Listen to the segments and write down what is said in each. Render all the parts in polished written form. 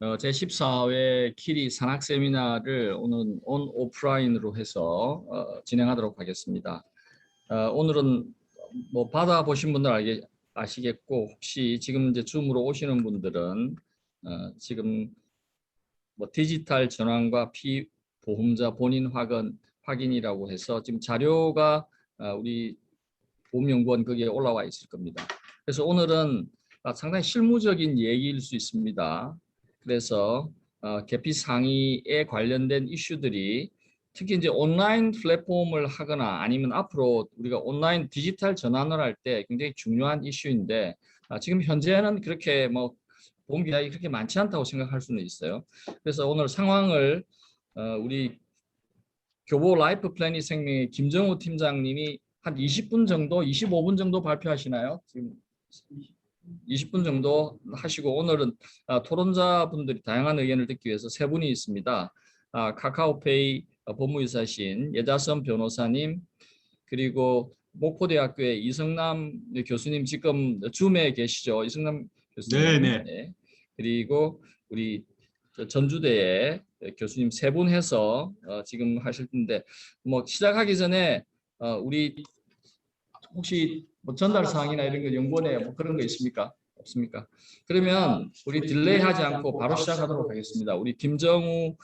제14회 키리 산학 세미나를 오늘 오프라인으로 해서 진행하도록 하겠습니다. 오늘은 뭐 받아보신 분들 아시겠고, 혹시 지금 이제 줌으로 오시는 분들은 지금 뭐 디지털 전환과 피보험자 본인 확인이라고 해서 지금 자료가 우리 보험연구원 거기에 올라와 있을 겁니다. 그래서 오늘은 상당히 실무적인 얘기일 수 있습니다. 그래서 계피 상의에 관련된 이슈들이 특히 이제 온라인 플랫폼을 하거나 아니면 앞으로 우리가 온라인 디지털 전환을 할 때 굉장히 중요한 이슈인데, 지금 현재는 그렇게 뭐 보험 계약이 그렇게 많지 않다고 생각할 수는 있어요. 그래서 오늘 상황을 우리 교보 라이프 플래닝 생명의 김정우 팀장님이 한 20분 정도, 25분 정도 발표하시나요? 지금 20분 정도 하시고, 오늘은 토론자분들이 다양한 의견을 듣기 위해서 세 분이 있습니다. 카카오페이 법무이사신 예자선 변호사님, 그리고 목포대학교의 이성남 교수님, 지금 줌에 계시죠? 이성남 교수님. 네네. 네. 그리고 우리 전주대의 교수님 세 분 해서 지금 하실 텐데, 뭐 시작하기 전에 우리 혹시 뭐 전달 사항이나 이런 거 연구원에 뭐 그런 거 있습니까? 없습니까? 그러면 우리 딜레이하지 않고 바로 시작하도록 하겠습니다. 우리 김정우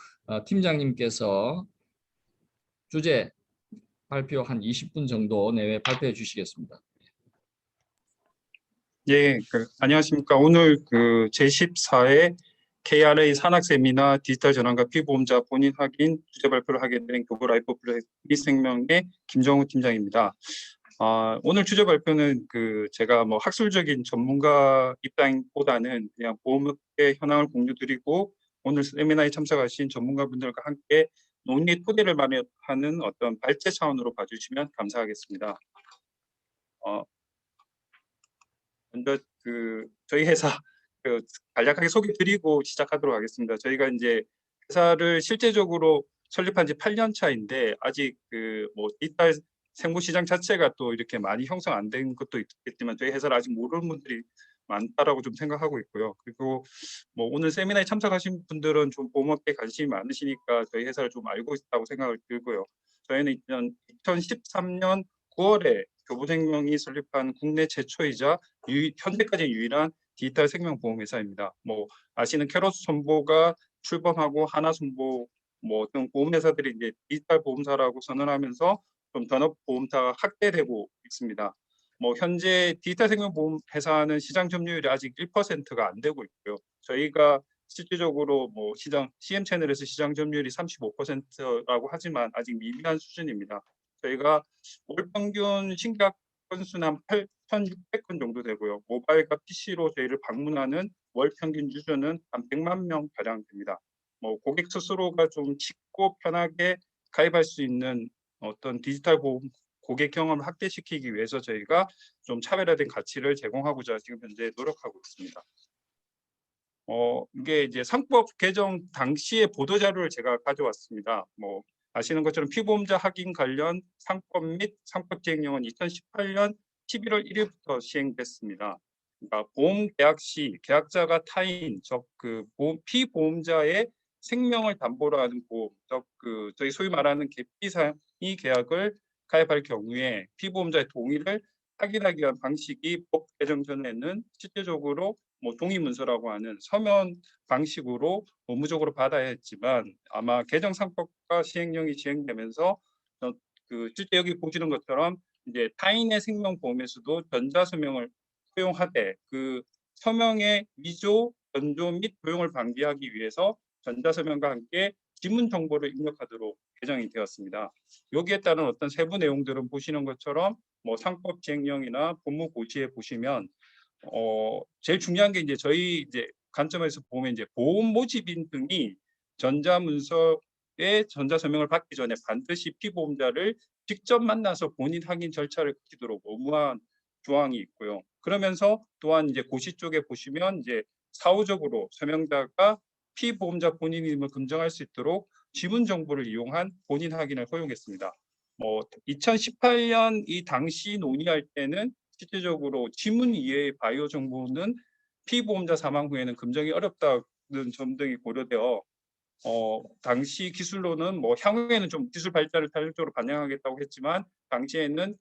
팀장님께서 주제 발표 한 20분 정도 내외 발표해 주시겠습니다. 예, 안녕하십니까. 오늘 제14회 KRA 산학 세미나 디지털 전환과 피보험자 본인 확인 주제 발표를 하게 된 교보 라이프 플래닝 생명의 김정우 팀장입니다. 오늘 주제 발표는 제가 뭐 학술적인 전문가 입장보다는 그냥 보험업계 현황을 공유드리고, 오늘 세미나에 참석하신 전문가분들과 함께 논의 토대를 마련하는 어떤 발제 차원으로 봐주시면 감사하겠습니다. 먼저 저희 회사 간략하게 소개드리고 시작하도록 하겠습니다. 저희가 이제 회사를 실제적으로 설립한 지 8년 차인데, 아직 뭐 디지털 생물시장 자체가 또 이렇게 많이 형성 안 된 것도 있겠지만 저희 회사를 아직 모르는 분들이 많다라고 좀 생각하고 있고요. 그리고 뭐 오늘 세미나에 참석하신 분들은 좀 보험업계에 관심이 많으시니까 저희 회사를 좀 알고 있다고 생각을 들고요. 저희는 2013년 9월에 교보생명이 설립한 국내 최초이자 현재까지 유일한 디지털 생명보험회사입니다. 뭐 아시는 캐로스 손보가 출범하고 하나손보 뭐 어떤 보험회사들이 이제 디지털 보험사라고 선언하면서 좀 전업보험사가 확대되고 있습니다. 뭐 현재 디지털 생명보험 회사는 시장 점유율이 아직 1%가 안 되고 있고요. 저희가 실질적으로 뭐 시장 CM 채널에서 시장 점유율이 35%라고 하지만 아직 미미한 수준입니다. 저희가 월 평균 신규약 건수는 한 8,600건 정도 되고요. 모바일과 PC로 저희를 방문하는 월 평균 유저는 한 100만 명 가량 됩니다. 뭐 고객 스스로가 좀 쉽고 편하게 가입할 수 있는 어떤 디지털 보험 고객 경험을 확대시키기 위해서 저희가 좀 차별화된 가치를 제공하고자 지금 현재 노력하고 있습니다. 이게 이제 상법 개정 당시의 보도 자료를 제가 가져왔습니다. 뭐 아시는 것처럼 피보험자 확인 관련 상법 및 상법 시행령은 2018년 11월 1일부터 시행됐습니다. 그러니까 보험 계약 시 계약자가 타인, 즉 피보험자의 생명을 담보로 하는 보험, 즉 저희 소위 말하는 계피상의 계약을 가입할 경우에 피보험자의 동의를 확인하기 위한 방식이 법 개정 전에는 실제적으로 뭐 동의 문서라고 하는 서면 방식으로 의무적으로 받아야 했지만, 아마 개정 상법과 시행령이 시행되면서 실제 여기 보시는 것처럼 이제 타인의 생명 보험에서도 전자 서명을 허용하되 서명의 위조, 변조 및 도용을 방지하기 위해서 전자 서명과 함께 지문 정보를 입력하도록 개정이 되었습니다. 여기에 따른 어떤 세부 내용들은 보시는 것처럼 뭐 상법 시행령이나 법무 고시에 보시면 제일 중요한 게 이제 저희 이제 관점에서 보면 이제 보험 모집인 등이 전자문서의 전자서명을 받기 전에 반드시 피보험자를 직접 만나서 본인 확인 절차를 거치도록 의무화한 조항이 있고요. 그러면서 또한 이제 고시 쪽에 보시면 이제 사후적으로 서명자가 피보험자 본인임을 검증할 수 있도록 지문 정보를 이용한 본인 확인을 허용했습니다. 뭐 2018년 이 당시 논의할 때는 실질적으로 지문 이외의 바이오 정보는 피보험자 사망 후에는 검증이 어렵다고 점 등이 고려되어 당시 기술로는 뭐 향후에는 좀 기술 발달을 탄력적으로 반영하겠다고 했지만 당시에는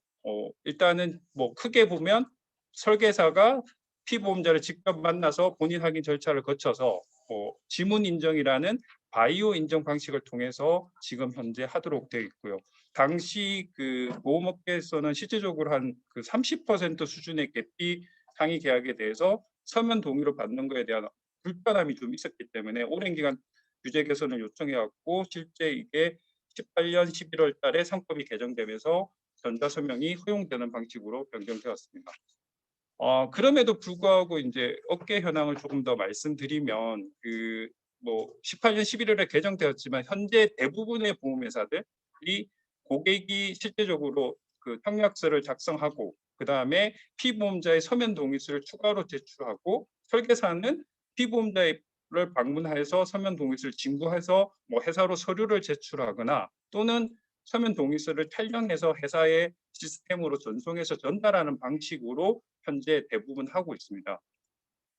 일단은 뭐 크게 보면 설계사가 피보험자를 직접 만나서 본인 확인 절차를 거쳐서 지문 인정이라는 바이오 인정 방식을 통해서 지금 현재 하도록 되어 있고요. 당시 그 보험업계에서는 실질적으로 한 그 30% 수준의 계피 상위 계약에 대해서 서면 동의를 받는 것에 대한 불편함이 좀 있었기 때문에 오랜 기간 규제 개선을 요청해왔고 실제 이게 18년 11월 달에 상법이 개정되면서 전자서명이 허용되는 방식으로 변경되었습니다. 그럼에도 불구하고 이제 업계 현황을 조금 더 말씀드리면 그 뭐 18년 11월에 개정되었지만 현재 대부분의 보험회사들이 고객이 실제적으로 그 청약서를 작성하고 그 다음에 피보험자의 서면 동의서를 추가로 제출하고 설계사는 피보험자를 방문해서 서면 동의서를 진구해서 뭐 회사로 서류를 제출하거나 또는 서면 동의서를 촬영해서 회사의 시스템으로 전송해서 전달하는 방식으로 현재 대부분 하고 있습니다.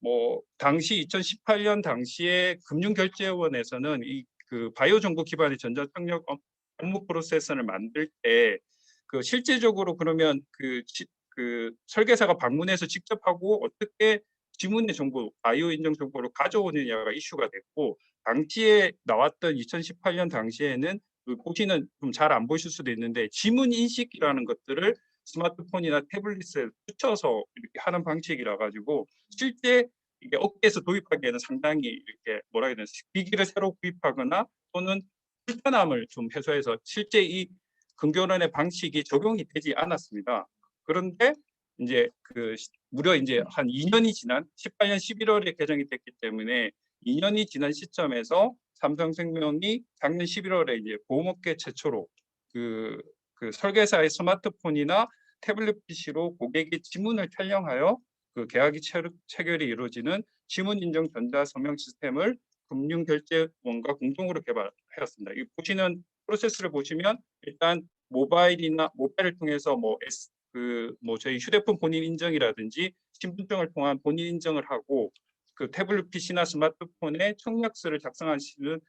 뭐 당시 2018년 당시에 금융결제원에서는 이 그 바이오 정보 기반의 전자청력 업무 프로세서를 만들 때 그 실제적으로 그러면 그 설계사가 방문해서 직접 하고 어떻게 지문의 정보, 바이오 인정 정보를 가져오느냐가 이슈가 됐고 당시에 나왔던 2018년 당시에는 보시는 좀 잘 안 보실 수도 있는데 지문 인식이라는 것들을 스마트폰이나 태블릿에 붙여서 이렇게 하는 방식이라 가지고 실제 이게 업계에서 도입하기에는 상당히 이렇게 뭐라 해야 되나 기기를 새로 구입하거나 또는 불편함을 좀 해소해서 실제 이 근교론의 방식이 적용이 되지 않았습니다. 그런데 이제 그 무려 이제 한 2년이 지난 18년 11월에 개정이 됐기 때문에 2년이 지난 시점에서 삼성생명이 작년 11월에 이제 보험업계 최초로 그 설계사의 스마트폰이나 태블릿 PC로 고객의 지문을 촬영하여 그 계약이 체결이 이루어지는 지문 인정 전자 서명 시스템을 금융결제원과 공동으로 개발하였습니다. 이 보시는 프로세스를 보시면 일단 모바일을 통해서 뭐 저희 휴대폰 본인 인정이라든지 신분증을 통한 본인 인정을 하고 그 태블릿 PC나 스마트폰에 청약서를 작성하시는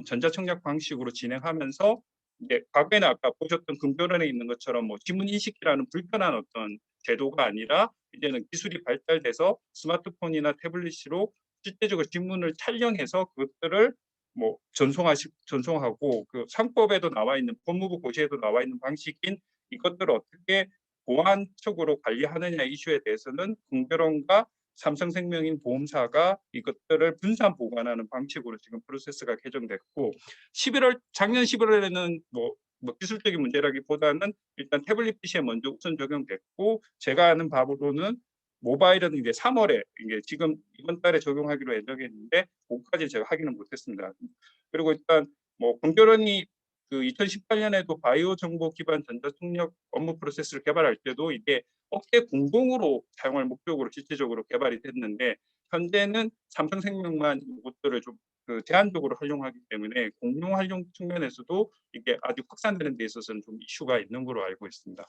전자청약 방식으로 진행하면서 이제 과거에는 아까 보셨던 금교론에 있는 것처럼 뭐 지문 인식이라는 불편한 어떤 제도가 아니라 이제는 기술이 발달돼서 스마트폰이나 태블릿으로 실제적으로 지문을 촬영해서 그것들을 뭐 전송하고 그 상법에도 나와 있는 법무부 고시에도 나와 있는 방식인 이것들을 어떻게 보안적으로 관리하느냐 이슈에 대해서는 금교론과 삼성생명인 보험사가 이것들을 분산 보관하는 방식으로 지금 프로세스가 개정됐고 작년 11월에는 뭐 기술적인 문제라기보다는 일단 태블릿 PC에 먼저 우선 적용됐고 제가 아는 바로는 모바일은 이제 3월에 이게 지금 이번 달에 적용하기로 예정했는데 그것까지 제가 확인은 못했습니다. 그리고 일단 뭐 금교론이 그 2018년에도 바이오 정보 기반 전자통역 업무 프로세스를 개발할 때도 이게 업계 공동으로 사용할 목적으로 실질적으로 개발이 됐는데 현재는 삼성생명만 이것들을 좀 제한적으로 활용하기 때문에 공용 활용 측면에서도 이게 아주 확산되는 데 있어서는 좀 이슈가 있는 걸로 알고 있습니다.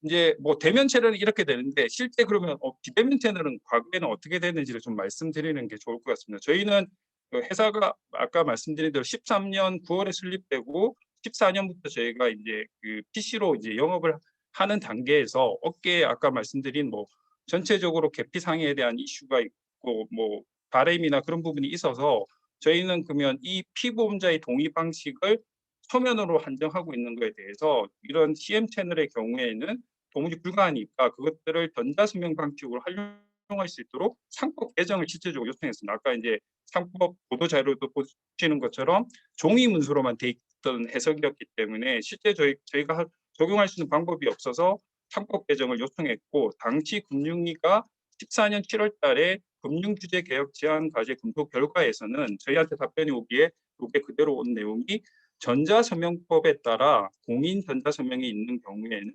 이제 뭐 대면 채널이 이렇게 되는데 실제 그러면 비대면 채널은 과거에는 어떻게 됐는지를 좀 말씀드리는 게 좋을 것 같습니다. 저희는 그 회사가 아까 말씀드린 대로 13년 9월에 설립되고 14년부터 저희가 이제 그 PC로 이제 영업을 하는 단계에서 업계에 아까 말씀드린 뭐 전체적으로 계피 상해에 대한 이슈가 있고 뭐 바램이나 그런 부분이 있어서 저희는 그러면 이 피보험자의 동의 방식을 서면으로 한정하고 있는 것에 대해서 이런 CM 채널의 경우에는 도무지 불가하니까 그것들을 전자서명 방식으로 활용할 수 있도록 상법 개정을 실질적으로 요청했습니다. 아까 이제 상법 보도 자료도 보시는 것처럼 종이 문서로만 돼 있던 해석이었기 때문에 실제 저희가 적용할 수 있는 방법이 없어서 상법 개정을 요청했고 당시 금융위가 14년 7월 달에 금융규제개혁 제안 과제 검토 결과에서는 저희한테 답변이 오기에 이게 그대로 온 내용이 전자서명법에 따라 공인 전자서명이 있는 경우에는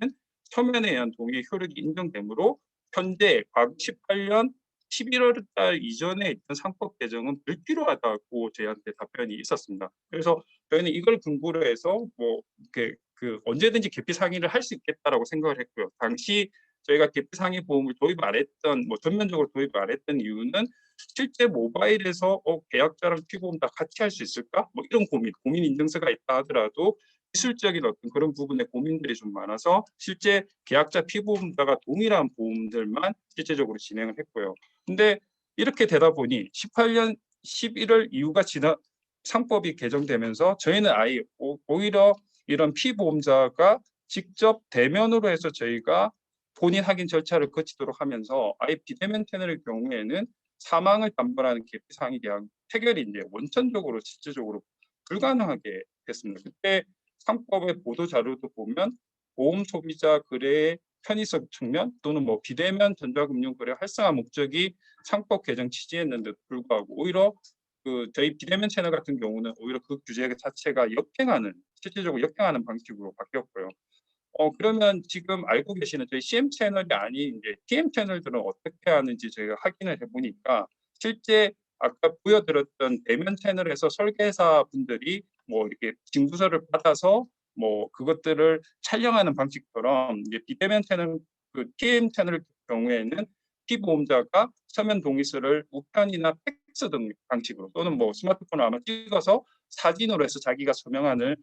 서면에 의한 동의의 효력이 인정되므로 현재 과거 18년 11월 달 이전에 있던 상법 개정은 불필요하다고 저희한테 답변이 있었습니다. 그래서 저희는 이걸 근거로 해서 뭐 이렇게 언제든지 계피 상의를 할 수 있겠다라고 생각을 했고요. 당시 저희가 계피 상의 보험을 도입 안 했던 뭐 전면적으로 도입 안 했던 이유는 실제 모바일에서 계약자랑 피보험 다 같이 할 수 있을까? 뭐 이런 고민 인증서가 있다 하더라도 기술적인 어떤 그런 부분에 고민들이 좀 많아서 실제 계약자 피보험자가 동일한 보험들만 실제적으로 진행을 했고요. 근데 이렇게 되다 보니 18년 11월 이후가 지나 상법이 개정되면서 저희는 아예 오히려 이런 피보험자가 직접 대면으로 해서 저희가 본인 확인 절차를 거치도록 하면서 아예 비대면 채널의 경우에는 사망을 담보하는 계피 상의 계약 체결이 이제 원천적으로 실질적으로 불가능하게 됐습니다. 그때 상법의 보도 자료도 보면 보험 소비자 거래의 편의성 측면 또는 뭐 비대면 전자금융 거래 활성화 목적이 상법 개정 취지였는데도 불구하고 오히려 저희 비대면 채널 같은 경우는 오히려 그 규제 자체가 실질적으로 역행하는 방식으로 바뀌었고요. 그러면 지금 알고 계시는 저희 CM 채널이 아닌 이제 TM 채널들은 어떻게 하는지 저희가 확인을 해보니까 실제 아까 보여드렸던 대면 채널에서 설계사 분들이 뭐 이렇게 징부서를 받아서 뭐 그것들을 촬영하는 방식처럼 이제 비대면 채널 TM 채널 경우에는 피보험자가 서면 동의서를 우편이나 팩스 등 방식으로 또는 뭐 스마트폰을 아마 찍어서 사진으로 해서 자기가 서명하는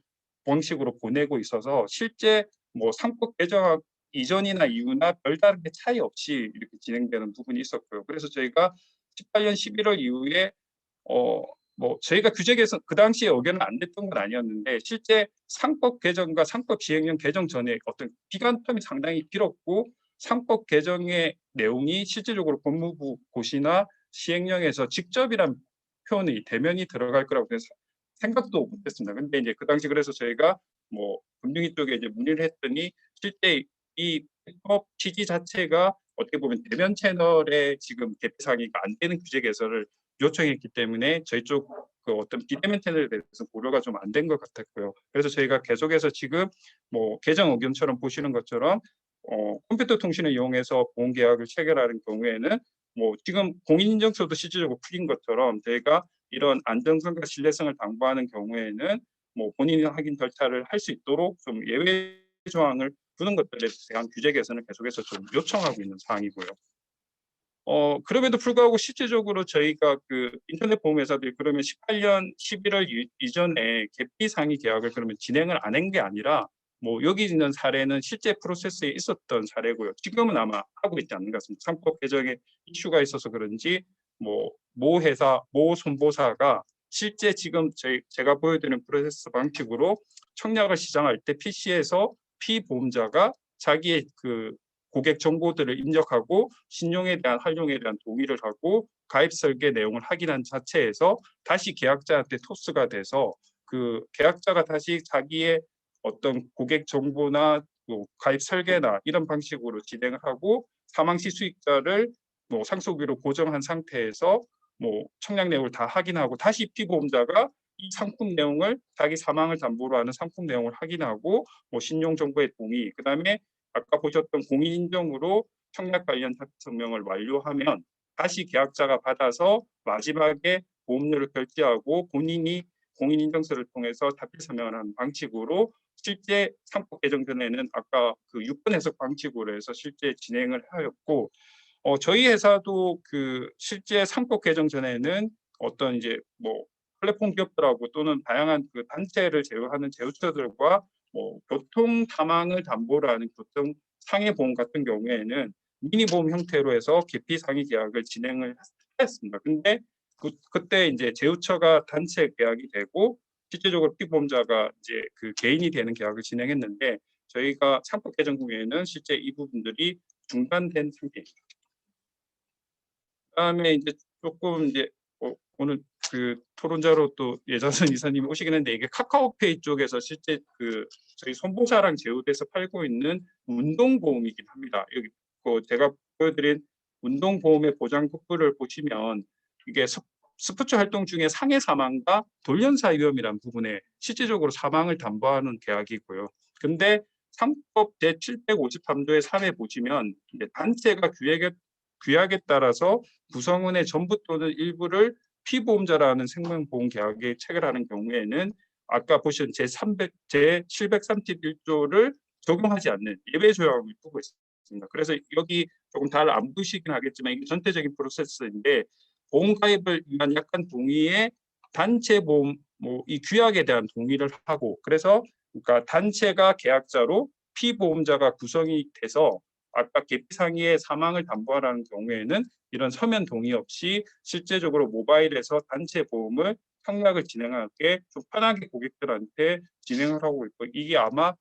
방식으로 보내고 있어서 실제 뭐 상법 개정 이전이나 이후나 별다르게 차이 없이 이렇게 진행되는 부분이 있었고요. 그래서 저희가 18년 11월 이후에 뭐 저희가 규제 개선 그 당시에 의견은 안 냈던 건 아니었는데 실제 상법 개정과 상법 시행령 개정 전에 어떤 기간 텀이 상당히 길었고 상법 개정의 내용이 실질적으로 법무부 고시나 시행령에서 직접이란 표현이 대면이 들어갈 거라고 생각도 못했습니다. 근데 이제 그 당시 그래서 저희가 뭐 금융위 쪽에 이제 문의를 했더니 실제 이 법 취지 자체가 어떻게 보면 대면 채널에 지금 개표 상의가 안 되는 규제 개선을 요청했기 때문에 저희 쪽 그 어떤 비대면 채널에 대해서 고려가 좀 안 된 것 같았고요. 그래서 저희가 계속해서 지금 뭐 개정 의견처럼 보시는 것처럼 컴퓨터 통신을 이용해서 보험 계약을 체결하는 경우에는 뭐 지금 공인인증서도 실질적으로 풀린 것처럼 저희가 이런 안정성과 신뢰성을 당부하는 경우에는 뭐 본인이 확인 절차를 할 수 있도록 좀 예외 조항을 두는 것들에 대한 규제 개선을 계속해서 좀 요청하고 있는 사항이고요. 그럼에도 불구하고 실질적으로 저희가 그 인터넷 보험회사들이 그러면 18년 11월 이전에 개피 상의 계약을 그러면 진행을 안 한 게 아니라 뭐 여기 있는 사례는 실제 프로세스에 있었던 사례고요. 지금은 아마 하고 있지 않는 것 같습니다. 상법 개정에 이슈가 있어서 그런지 모 회사, 모 손보사가 실제 지금 제가 보여드리는 프로세스 방식으로 청약을 시장할 때 PC에서 피보험자가 자기의 그 고객 정보들을 입력하고 신용에 대한 활용에 대한 동의를 하고 가입 설계 내용을 확인한 자체에서 다시 계약자한테 토스가 돼서 그 계약자가 다시 자기의 어떤 고객 정보나 뭐 가입 설계나 이런 방식으로 진행을 하고 사망시 수익자를 뭐 상속비로 고정한 상태에서 뭐 청약 내용을 다 확인하고 다시 피보험자가 이 상품 내용을 자기 사망을 담보로 하는 상품 내용을 확인하고 뭐 신용 정보의 동의, 그다음에 아까 보셨던 공인인증으로 청약 관련 자격 증명을 완료하면 다시 계약자가 받아서 마지막에 보험료를 결제하고 본인이 공인인증서를 통해서 자필 서명을 하는 방식으로 실제 상법 개정 전에는 아까 그 6번 해석 방식으로 해서 실제 진행을 하였고 저희 회사도 그 실제 상법 개정 전에는 어떤 이제 뭐 플랫폼 기업들하고 또는 다양한 그 단체를 제휴하는 제휴처들과 뭐 교통 사망을 담보로 하는 교통 상해 보험 같은 경우에는 미니 보험 형태로 해서 기피 상의 계약을 진행을 했습니다. 근데 그때 이제 제휴처가 단체 계약이 되고 실제적으로 피보험자가 이제 그 개인이 되는 계약을 진행했는데 저희가 상법 개정 후에는 실제 이 부분들이 중단된 상태입니다. 그다음에 이제 조금 이제 오늘 그 토론자로 또 예자선 이사님이 오시긴 했는데 이게 카카오페이 쪽에서 실제 그 저희 손보사랑 제휴돼서 팔고 있는 운동보험이긴 합니다. 여기 제가 보여드린 운동보험의 보장 급부를 보시면 이게 스포츠 활동 중에 상해 사망과 돌연사 위험이라는 부분에 실질적으로 사망을 담보하는 계약이고요. 근데 상법 제753조의 3에 보시면 이제 단체가 규약에 따라서 구성원의 전부 또는 일부를 피보험자라는 생명보험 계약에 체결하는 경우에는 아까 보신 제731조를 적용하지 않는 예외 조항을 두고 있습니다. 그래서 여기 조금 잘 안 보시긴 하겠지만 이게 전체적인 프로세스인데 보험 가입을 위한 약관 동의에 단체 보험 이 규약에 대한 동의를 하고, 그래서 그러니까 단체가 계약자로 피보험자가 구성이 돼서 아까 계피상의의 사망을 담보하라는 경우에는 이런 서면 동의 없이 실제적으로 모바일에서 단체 보험을 청약을 진행하게 좀 편하게 고객들한테 진행을 하고 있고, 이게 아마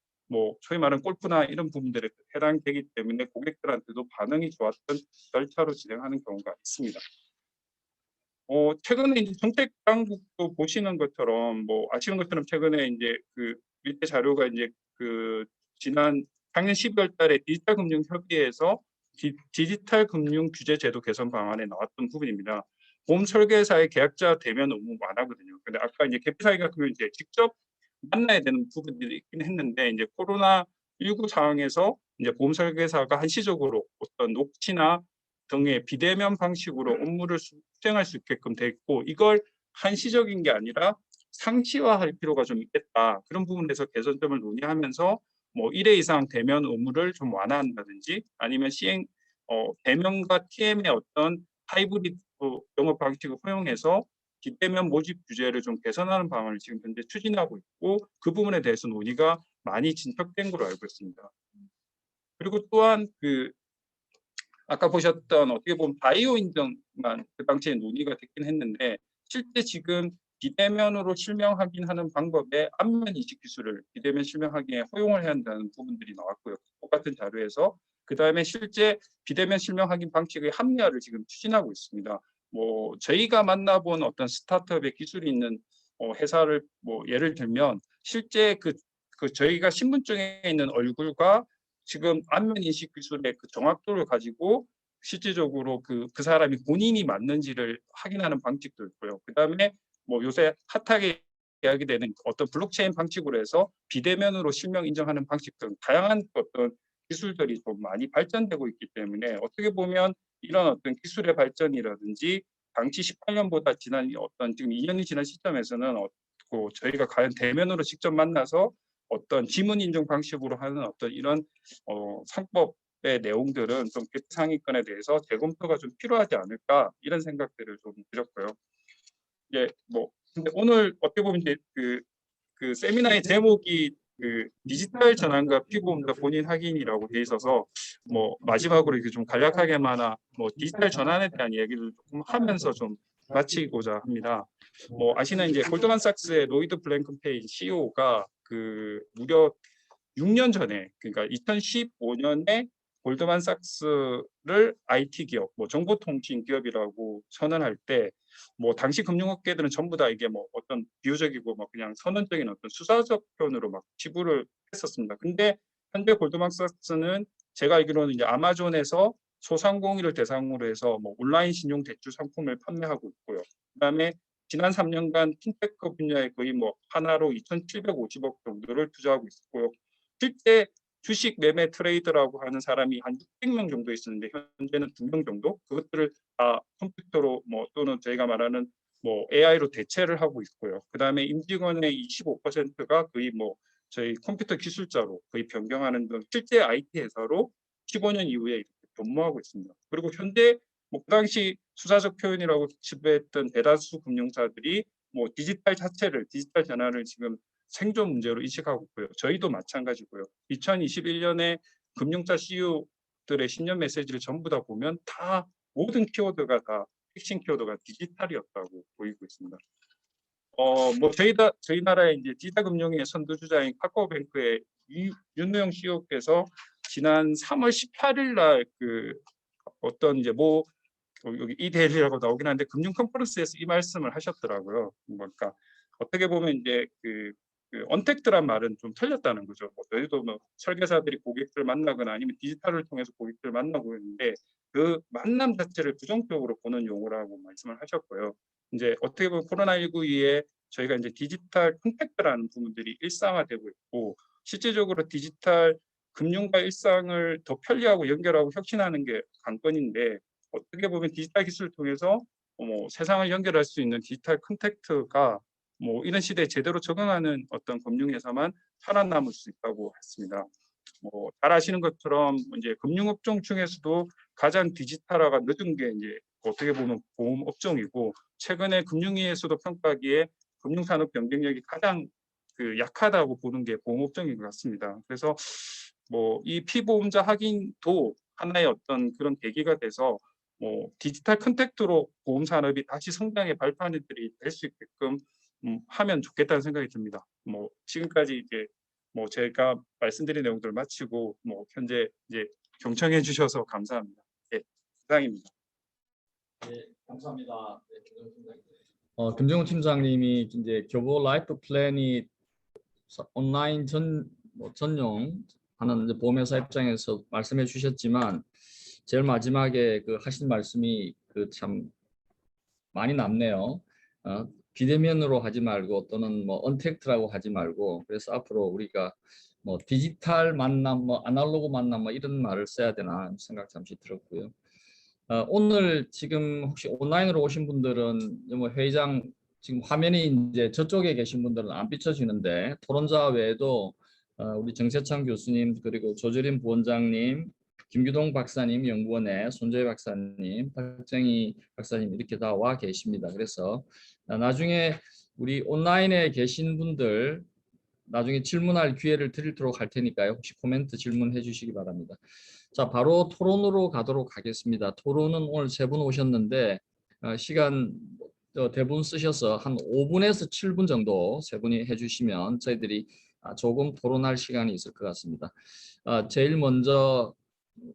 소위 말하는 골프나 이런 부분들에 해당되기 때문에 고객들한테도 반응이 좋았던 절차로 진행하는 경우가 있습니다. 최근에 이제 정책 당국도 보시는 것처럼 아시는 것처럼 최근에 이제 그 밑에 자료가 이제 그 지난 작년 12월 달에 디지털 금융 협의회에서 디지털 금융 규제 제도 개선 방안에 나왔던 부분입니다. 보험 설계사의 계약자 대면 의무 완화거든요. 근데 아까 이제 계피사기 같은 경우 이제 직접 만나야 되는 부분들이 있긴 했는데, 이제 코로나19 상황에서 이제 보험 설계사가 한시적으로 어떤 녹취나 등의 비대면 방식으로 업무를 수행할 수 있게끔 돼 있고, 이걸 한시적인 게 아니라 상시화할 필요가 좀 있겠다. 그런 부분에서 개선점을 논의하면서 1회 이상 대면 의무를 좀 완화한다든지, 아니면 대면과 TM의 어떤 하이브리드 영업 방식을 허용해서 비대면 모집 규제를 좀 개선하는 방안을 지금 현재 추진하고 있고, 그 부분에 대해서 논의가 많이 진척된 걸로 알고 있습니다. 그리고 또한 아까 보셨던 어떻게 보면 바이오 인증만 그 당시에 논의가 됐긴 했는데, 실제 지금 비대면으로 실명 확인하는 방법에 안면 인식 기술을 비대면 실명 확인에 허용을 해야 한다는 부분들이 나왔고요. 똑같은 자료에서 그다음에 실제 비대면 실명 확인 방식의 합리화를 지금 추진하고 있습니다. 저희가 만나본 어떤 스타트업의 기술이 있는 회사를 예를 들면, 실제 저희가 신분증에 있는 얼굴과 지금 안면 인식 기술의 그 정확도를 가지고 실질적으로 그 사람이 본인이 맞는지를 확인하는 방식도 있고요. 그다음에 요새 핫하게 이야기 되는 어떤 블록체인 방식으로 해서 비대면으로 실명 인정하는 방식 등 다양한 어떤 기술들이 좀 많이 발전되고 있기 때문에, 어떻게 보면 이런 어떤 기술의 발전이라든지 당시 18년보다 지난 어떤 지금 2년이 지난 시점에서는 저희가 과연 대면으로 직접 만나서 어떤 지문 인증 방식으로 하는 어떤 이런 상법의 내용들은 좀 상위권에 대해서 재검토가 좀 필요하지 않을까, 이런 생각들을 좀 드렸고요. 근데 오늘 어떻게 보면 이제 그 세미나의 제목이 디지털 전환과 피보험자 본인 확인이라고 돼 있어서 마지막으로 이렇게 좀 간략하게만 디지털 전환에 대한 얘기를 조금 하면서 좀 마치고자 합니다. 아시는 이제 골드만삭스의 로이드 블랭크페인 CEO가 무려 6년 전에, 그러니까 2015년에 골드만삭스를 IT 기업, 정보통신 기업이라고 선언할 때, 당시 금융업계들은 전부 다 이게 어떤 비유적이고 그냥 선언적인 어떤 수사적 표현으로 치부를 했었습니다. 근데 현재 골드만삭스는 제가 알기로는 이제 아마존에서 소상공인을 대상으로 해서 온라인 신용 대출 상품을 판매하고 있고요. 그다음에 지난 3년간 핀테크 분야에 거의 하나로 2,750억 정도를 투자하고 있고요. 실제 주식 매매 트레이더라고 하는 사람이 한 600명 정도 있었는데 현재는 2명 정도, 그것들을 다 컴퓨터로 또는 저희가 말하는 AI로 대체를 하고 있고요. 그다음에 임직원의 25%가 거의 저희 컴퓨터 기술자로 거의 변경하는 등 실제 IT 회사로 15년 이후에 이렇게 근무하고 있습니다. 그리고 현재 그 당시 수사적 표현이라고 지배했던 대다수 금융사들이 디지털 전환을 지금 생존 문제로 인식하고 있고요. 저희도 마찬가지고요. 2021년에 금융사 CEO들의 신년 메시지를 전부 다 보면 다 모든 키워드가 다 핵심 키워드가 디지털이었다고 보이고 있습니다. 저희 나라의 이제 디지털 금융의 선두주자인 카카오뱅크의 윤노영 CEO께서 지난 3월 18일 날 어떤 이제 여기 이데일리라고 나오긴 하는데 금융 컨퍼런스에서 이 말씀을 하셨더라고요. 그러니까 어떻게 보면 이제 언택트란 말은 좀 틀렸다는 거죠. 저희도 설계사들이 고객들 만나거나 아니면 디지털을 통해서 고객들 만나고 있는데, 그 만남 자체를 부정적으로 보는 용어라고 말씀을 하셨고요. 이제 어떻게 보면 코로나19 이후에 저희가 이제 디지털 컨택트라는 부분들이 일상화되고 있고, 실질적으로 디지털 금융과 일상을 더 편리하고 연결하고 혁신하는 게 관건인데, 어떻게 보면 디지털 기술을 통해서 세상을 연결할 수 있는 디지털 컨택트가 이런 시대에 제대로 적응하는 어떤 금융에서만 살아남을 수 있다고 했습니다. 잘 아시는 것처럼 이제 금융업종 중에서도 가장 디지털화가 늦은 게 이제 어떻게 보면 보험 업종이고 최근에 금융위에서도 평가하기에 금융산업 경쟁력이 가장 약하다고 보는 게 보험 업종인 것 같습니다. 그래서 뭐 이 피보험자 확인도 하나의 어떤 그런 계기가 돼서 뭐 디지털 컨택트로 보험 산업이 다시 성장의 발판들이 될 수 있게끔 하면 좋겠다는 생각이 듭니다. 뭐 지금까지 이제 뭐 제가 말씀드린 내용들 마치고 뭐 현재 이제 경청해 주셔서 감사합니다. 예, 이상입니다. 네, 감사합니다. 네, 김정훈 팀장님이 이제 교보 라이프 플랜이 온라인 전용 하는 이제 보험회사 입장에서 말씀해 주셨지만 제일 마지막에 하신 말씀이 참 많이 남네요. 비대면으로 하지 말고 또는 뭐 언택트라고 하지 말고 그래서 앞으로 우리가 뭐 디지털 만남, 뭐 아날로그 만남 뭐 이런 말을 써야 되나 생각 잠시 들었고요. 오늘 지금 혹시 온라인으로 오신 분들은 뭐 회의장 지금 화면이 이제 저쪽에 계신 분들은 안 비춰지는데 토론자 외에도 우리 정세창 교수님 그리고 조재림 부원장님, 김규동 박사님 연구원에 손재희 박사님, 박정희 박사님 이렇게 다 와 계십니다. 그래서 나중에 우리 온라인에 계신 분들 나중에 질문할 기회를 드리도록 할 테니까요. 혹시 코멘트 질문해 주시기 바랍니다. 자, 바로 토론으로 가도록 하겠습니다. 토론은 오늘 3분 오셨는데 시간 대본 쓰셔서 한 5분에서 7분 정도 3분이 해주시면 저희들이 조금 토론할 시간이 있을 것 같습니다. 제일 먼저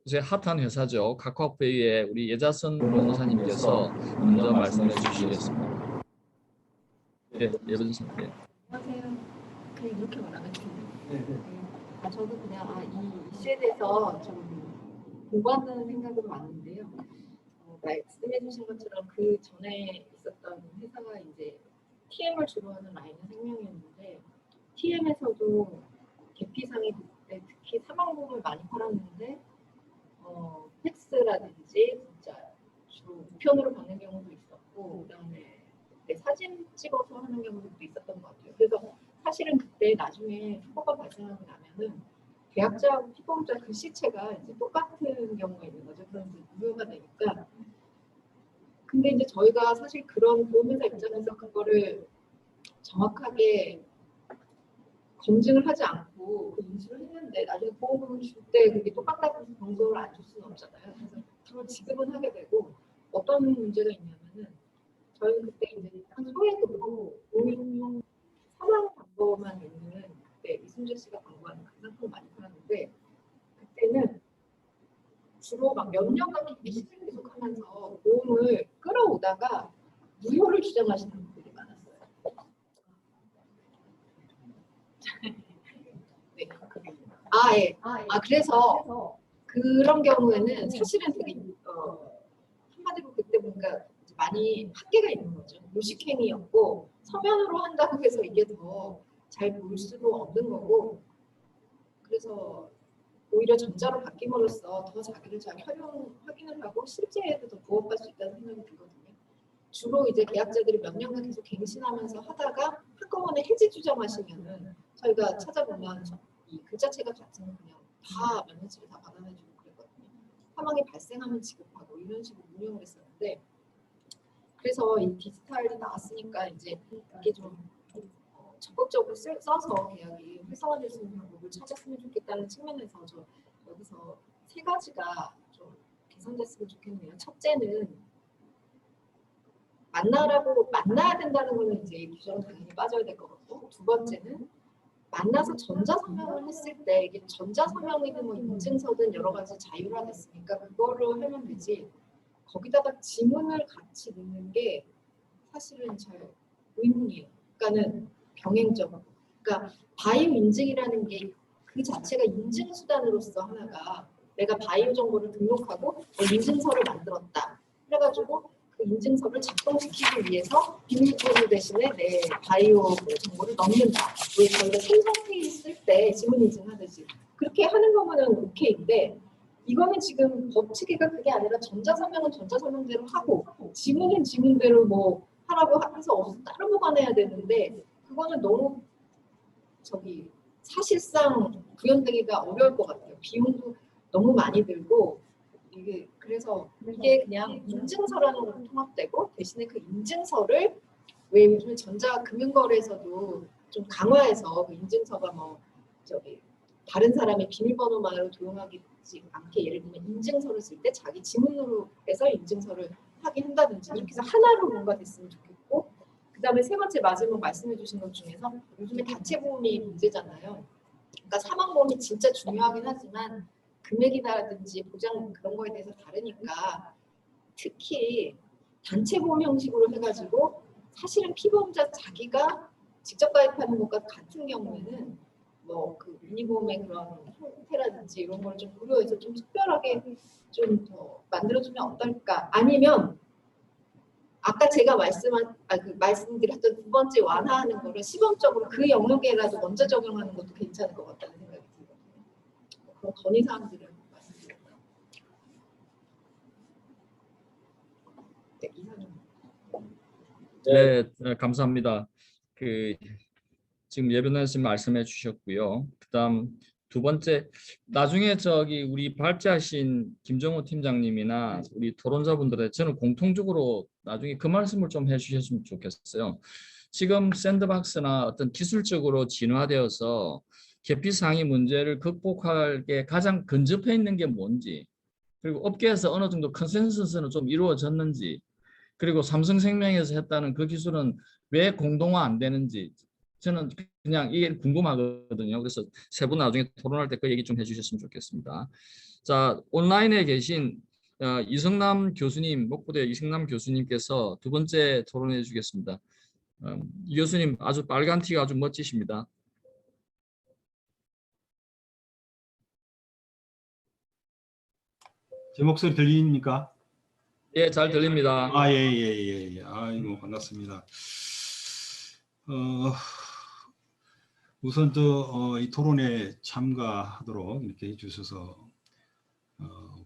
요새 핫한 회사죠. 카카오페이의 우리 예자선 변호사님께서 먼저 말씀해 주시겠습니다. 네, 예자선. 네. 안녕하세요. 그냥 이렇게 말하면 돼요. 저도 그냥 이 이슈에 대해서 좀 공부한다는 생각으로 왔는데요. 말씀해주신 것처럼 그 전에 있었던 회사가 이제 TM을 주로 하는 라인은 생명이었는데 TM에서도 계피상이 그때 특히 사망보험을 많이 팔았는데 팩스라든지 진짜 주로 우편으로 받는 경우도 있었고 그다음에 사진 찍어서 하는 경우도 있었던 것 같아요. 그래서 사실은 그때 나중에 사고가 발생하고 나면은 계약자하고 피보험자 글씨체가 이제 똑같은 경우가 있는 거죠. 그런 이제 무효가 되니까. 근데 이제 저희가 사실 그런 보험회사 입장에서 그거를 정확하게 검증을 하지 않고 그 인수를 했는데 나중에 보험금을 줄 때 그게 똑같다고 해서 변동을 안 줄 수는 없잖아요. 그래서 그걸 지급은 하게 되고 어떤 문제가 있냐면은 저희는 그때 이제 한 소액으로 노인용 사망 광고만 있는 그때 이순재 씨가 광고하는 그 상품 많이 팔았는데 그때는 주로 막 몇 년간 기시를 계속하면서 보험을 끌어오다가 무효를 주장하시는 분들이 많았어요. 네. 예. 그래서 그런 경우에는 사실은 되게 한마디로 그때 보니까 많이 한계가 있는 거죠. 무식행위였고 서면으로 한다고 해서 이게 더 잘 볼 수도 없는 거고 그래서 오히려 전자로 바뀜으로써 더 자기를 잘 확인을 하고 실제에도 더 부업할 수 있다는 생각이 들거든요. 주로 이제 계약자들이 몇 년간 계속 갱신하면서 하다가 한꺼번에 해지 주장하시면은 저희가 찾아보면 이 글자체가 같으면 그냥 다 몇 년치를 다 받아내주고 그랬거든요. 사망이 발생하면 지급하고 이런 식으로 운영을 했었는데 그래서 이 디지털이 나왔으니까 이제 이게 좀 적극적으로 써서 계약이 활성화될 수 있는 방법을 찾았으면 좋겠다는 측면에서 저 여기서 3가지가 좀 개선됐으면 좋겠네요. 첫째는 만나야 된다는 거는 이제 규정은 당연히 빠져야 될 것 같고 두 번째는 만나서 전자서명을 했을 때 이게 전자서명이든 뭐 인증서든 여러 가지 자율화됐으니까 그거를 하면 되지 거기다가 지문을 같이 넣는 게 사실은 잘 의문이에요. 그러니까는 병행적. 그러니까 바이오 인증이라는 게 그 자체가 인증 수단으로서 하나가 내가 바이오 정보를 등록하고 인증서를 만들었다. 그래가지고 그 인증서를 작동시키기 위해서 비밀번호 대신에 내 바이오 정보를 넣는다. 왜 저희가 생성이 있을 때 지문 인증하듯이 그렇게 하는 거면은 오케이인데 이거는 지금 법 체계가 그게 아니라 전자서명은 전자서명대로 하고 지문은 지문대로 뭐 하라고 해서 따로 보관해야 되는데 그거는 너무 사실상 구현되기가 어려울 것 같아요. 비용도 너무 많이 들고 이게 그래서 이게 그냥 인증서라는 것도 통합되고 대신에 그 인증서를 왜 요즘에 전자금융거래에서도 좀 강화해서 그 인증서가 뭐 저기 다른 사람의 비밀번호만으로 도용하지 않게 예를 들면 인증서를 쓸 때 자기 지문으로 해서 인증서를 하긴 한다든지 이렇게 해서 하나로 뭔가 됐으면 좋겠고 그다음에 세 번째 마지막 말씀해 주신 것 중에서 요즘에 단체보험이 문제잖아요. 그러니까 사망보험이 진짜 중요하긴 하지만 금액이라든지 보장 그런 거에 대해서 다르니까 특히 단체보험 형식으로 해가지고 사실은 피보험자 자기가 직접 가입하는 것과 같은 경우에는 뭐 그 유니보험의 그런 형태라든지 이런 걸 좀 고려해서 좀 특별하게 좀 더 만들어주면 어떨까? 아니면 아까 제가 말씀드렸던 두 번째 완화하는 거를 시범적으로 그 영역에라도 먼저 적용하는 것도 괜찮을 것 같다는 생각이 들거든요. 그런 건의사항들을 말씀드렸고요. 네, 이상입니다. 네, 감사합니다. 지금 예변호사님 말씀해 주셨고요. 그다음 두 번째, 나중에 우리 발제하신 김정호 팀장님이나 우리 토론자분들의 저는 공통적으로 나중에 그 말씀을 좀 해주셨으면 좋겠어요. 지금 샌드박스나 어떤 기술적으로 진화되어서 계피 상위 문제를 극복할 게 가장 근접해 있는 게 뭔지, 그리고 업계에서 어느 정도 컨센서스는 좀 이루어졌는지, 그리고 삼성생명에서 했다는 그 기술은 왜 공동화 안 되는지 저는 그냥 이게 궁금하거든요. 그래서 세 분 나중에 토론할 때 그 얘기 좀 해주셨으면 좋겠습니다. 자, 온라인에 계신 이성남 교수님, 목포대 이성남 교수님께서 두 번째 토론해 주겠습니다. 이 교수님 아주 빨간 티가 아주 멋지십니다. 제 목소리 들립니까? 예, 잘 들립니다. 예. 아이고, 반갑습니다. 우선 이 토론에 참가하도록 이렇게 해주셔서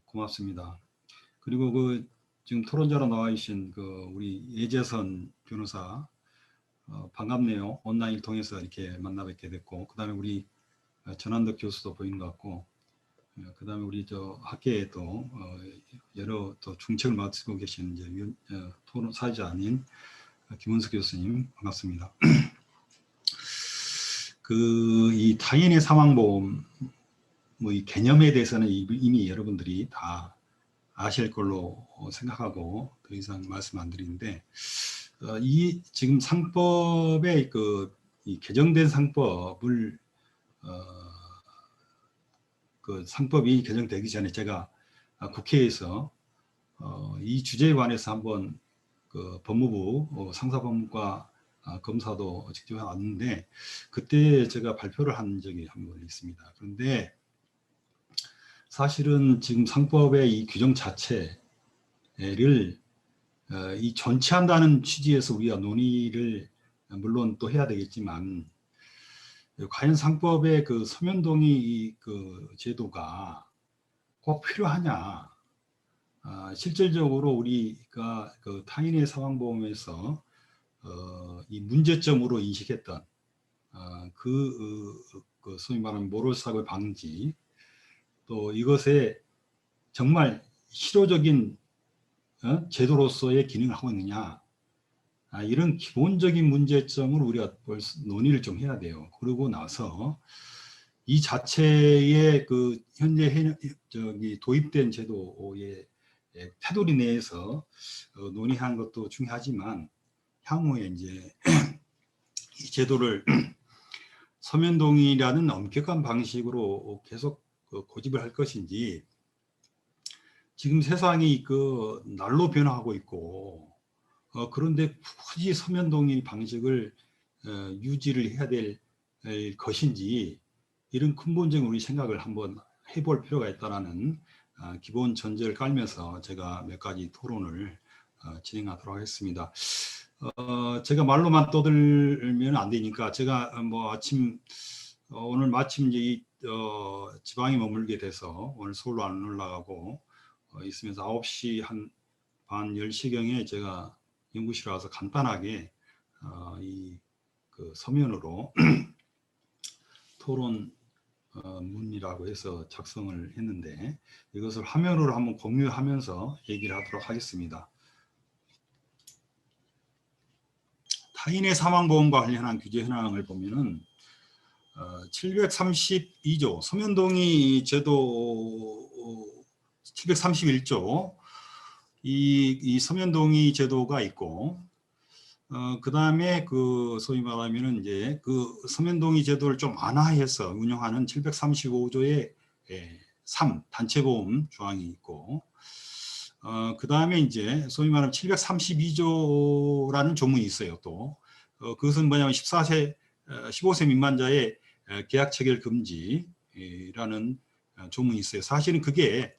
고맙습니다. 그리고 지금 토론자로 나와 계신 우리 예재선 변호사 반갑네요. 온라인을 통해서 이렇게 만나 뵙게 됐고, 그다음에 우리 전한덕 교수도 보이는 것 같고, 그다음에 우리 학계에 또 여러 또 중책을 맡고 계신 이제 토론 사회자 아닌 김원석 교수님 반갑습니다. 이 타인의 사망보험 이 개념에 대해서는 이미 여러분들이 다 아실 걸로 생각하고 더 이상 말씀 안 드리는데 이 지금 상법의 이 개정된 상법을 상법이 개정되기 전에 제가 국회에서 이 주제에 관해서 한번 법무부 상사법무과 검사도 직접 왔는데 그때 제가 발표를 한 적이 한 번 있습니다. 그런데 사실은 지금 상법의 이 규정 자체를 이 존치한다는 취지에서 우리가 논의를 물론 또 해야 되겠지만 과연 상법의 서면동의 제도가 꼭 필요하냐? 실질적으로 우리가 타인의 사망보험에서 이 문제점으로 인식했던 소위 말하는 모럴사고 방지 또 이것에 정말 실효적인 제도로서의 기능을 하고 있느냐 이런 기본적인 문제점을 우리가 논의를 좀 해야 돼요. 그러고 나서 이 자체의 현재 도입된 제도의 테두리 내에서 논의한 것도 중요하지만 향후에 이제 이 제도를 서면동의라는 엄격한 방식으로 계속 고집을 할 것인지 지금 세상이 날로 변화하고 있고 그런데 굳이 서면동의 방식을 유지를 해야 될 것인지 이런 근본적인 우리 생각을 한번 해볼 필요가 있다는 기본 전제를 깔면서 제가 몇 가지 토론을 진행하도록 하겠습니다. 제가 말로만 떠들면 안 되니까 제가 오늘 마침 이제 지방에 머물게 돼서 오늘 서울로 안 올라가고 있으면서 9시 반 10시경에 제가 연구실에 와서 간단하게 서면으로 토론 문이라고 해서 작성을 했는데 이것을 화면으로 한번 공유하면서 얘기를 하도록 하겠습니다. 타인의 사망보험과 관련한 규제 현황을 보면은 732조 서면동의 제도 731조 이 서면동의 제도가 있고 그 다음에 그 소위 말하면은 이제 그 서면동의 제도를 좀 완화해서 운영하는 735조의 3 단체보험 조항이 있고 그 다음에 이제 소위 말하면 732조라는 조문이 있어요. 또 그것은 뭐냐면 15세 미만자의 계약 체결 금지라는 조문이 있어요. 사실은 그게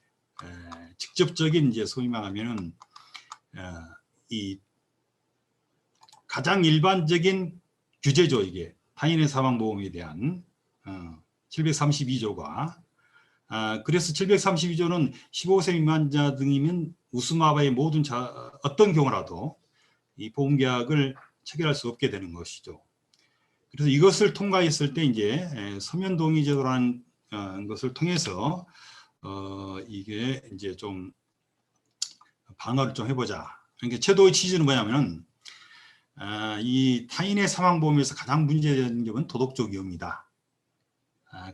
직접적인 이제 소위 말하면은 이 가장 일반적인 규제죠. 이게 타인의 사망보험에 대한 732조가 그래서 732조는 15세 미만자 등이면 우스마바의 모든 어떤 경우라도 이 보험계약을 체결할 수 없게 되는 것이죠. 그래서 이것을 통과했을 때 이제 서면동의제도라는 것을 통해서 이게 이제 좀 방어를 좀 해보자. 그러니까 제도의 취지는 뭐냐면은 이 타인의 사망보험에서 가장 문제되는 점은 도덕적 위험이다.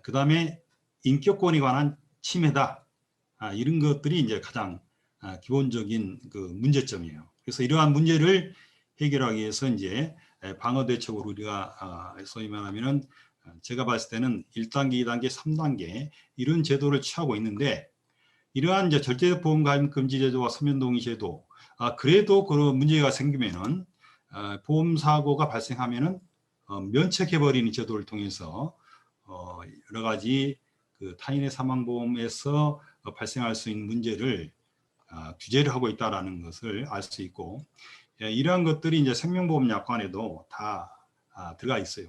그 다음에 인격권에 관한 침해다. 이런 것들이 이제 가장 기본적인 그 문제점이에요. 그래서 이러한 문제를 해결하기 위해서 이제 방어 대책으로 우리가 소위 말하면은 제가 봤을 때는 1단계, 2단계, 3단계 이런 제도를 취하고 있는데 이러한 이제 절대적 보험 가입 금지 제도와 서면동의 제도 그래도 그런 문제가 생기면은 보험 사고가 발생하면은 면책해 버리는 제도를 통해서 여러 가지 그 타인의 사망보험에서 발생할 수 있는 문제를 규제를 하고 있다라는 것을 알 수 있고 이러한 것들이 이제 생명보험 약관에도 다 들어가 있어요.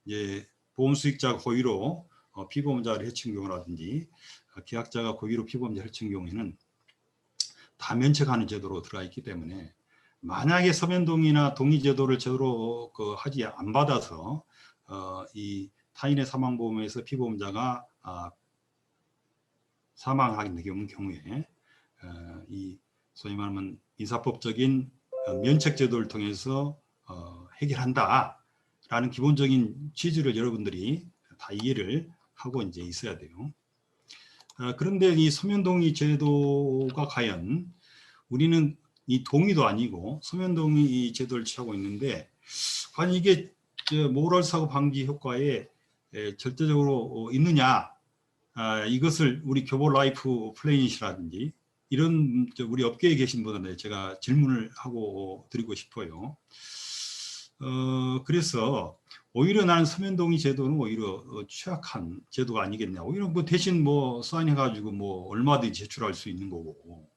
이제 보험 수익자가 고의로 피보험자를 해친 경우라든지 계약자가 고의로 피보험자를 해친 경우에는 다 면책하는 제도로 들어가 있기 때문에 만약에 서면동의나 동의제도를 제대로 하지 안 받아서 이 타인의 사망보험에서 피보험자가 사망하게 되는 경우에 이 소위 말하면 인사법적인 면책제도를 통해서 해결한다라는 기본적인 취지를 여러분들이 다 이해를 하고 이제 있어야 돼요. 그런데 이 서면동의 제도가 과연 우리는 이 동의도 아니고 서면동의 제도를 취하고 있는데 과연 이게 모럴 사고 방지 효과에 절대적으로 있느냐 이것을 우리 교보 라이프 플래닛이라든지 이런 우리 업계에 계신 분들한테 제가 질문을 하고 드리고 싶어요. 그래서 오히려 나는 서면동의 제도는 오히려 취약한 제도가 아니겠냐. 오히려 뭐 대신 뭐 사인해가지고 뭐 얼마든지 제출할 수 있는 거고.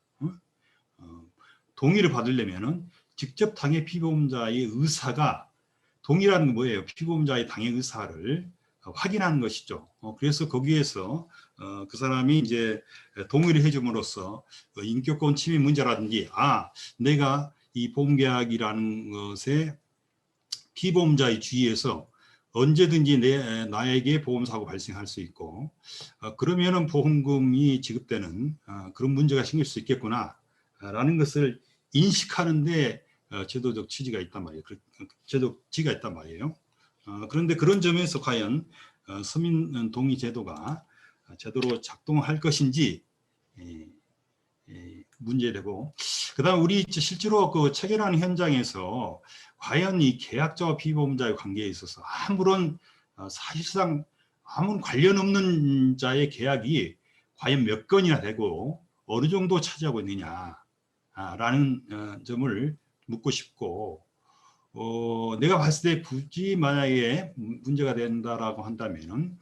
동의를 받으려면은 직접 당해 피보험자의 의사가 동의라는 게 뭐예요? 피보험자의 당해 의사를 확인하는 것이죠. 그래서 거기에서 그 사람이 이제 동의를 해줌으로써 인격권 침해 문제라든지 내가 이 보험계약이라는 것에 피보험자의 주의에서 언제든지 나에게 보험사고 발생할 수 있고 그러면은 보험금이 지급되는 그런 문제가 생길 수 있겠구나 라는 것을 인식하는데 제도적 취지가 있단 말이에요. 제도적 취지가 있단 말이에요. 그런데 그런 점에서 과연 서민 동의 제도가 제대로 작동할 것인지 문제되고 그다음 우리 실제로 그 체결하는 현장에서 과연 이 계약자와 피보험자의 관계에 있어서 아무런 사실상 아무 관련 없는 자의 계약이 과연 몇 건이나 되고 어느 정도 차지하고 있느냐라는 점을 묻고 싶고 내가 봤을 때 굳이 만약에 문제가 된다라고 한다면은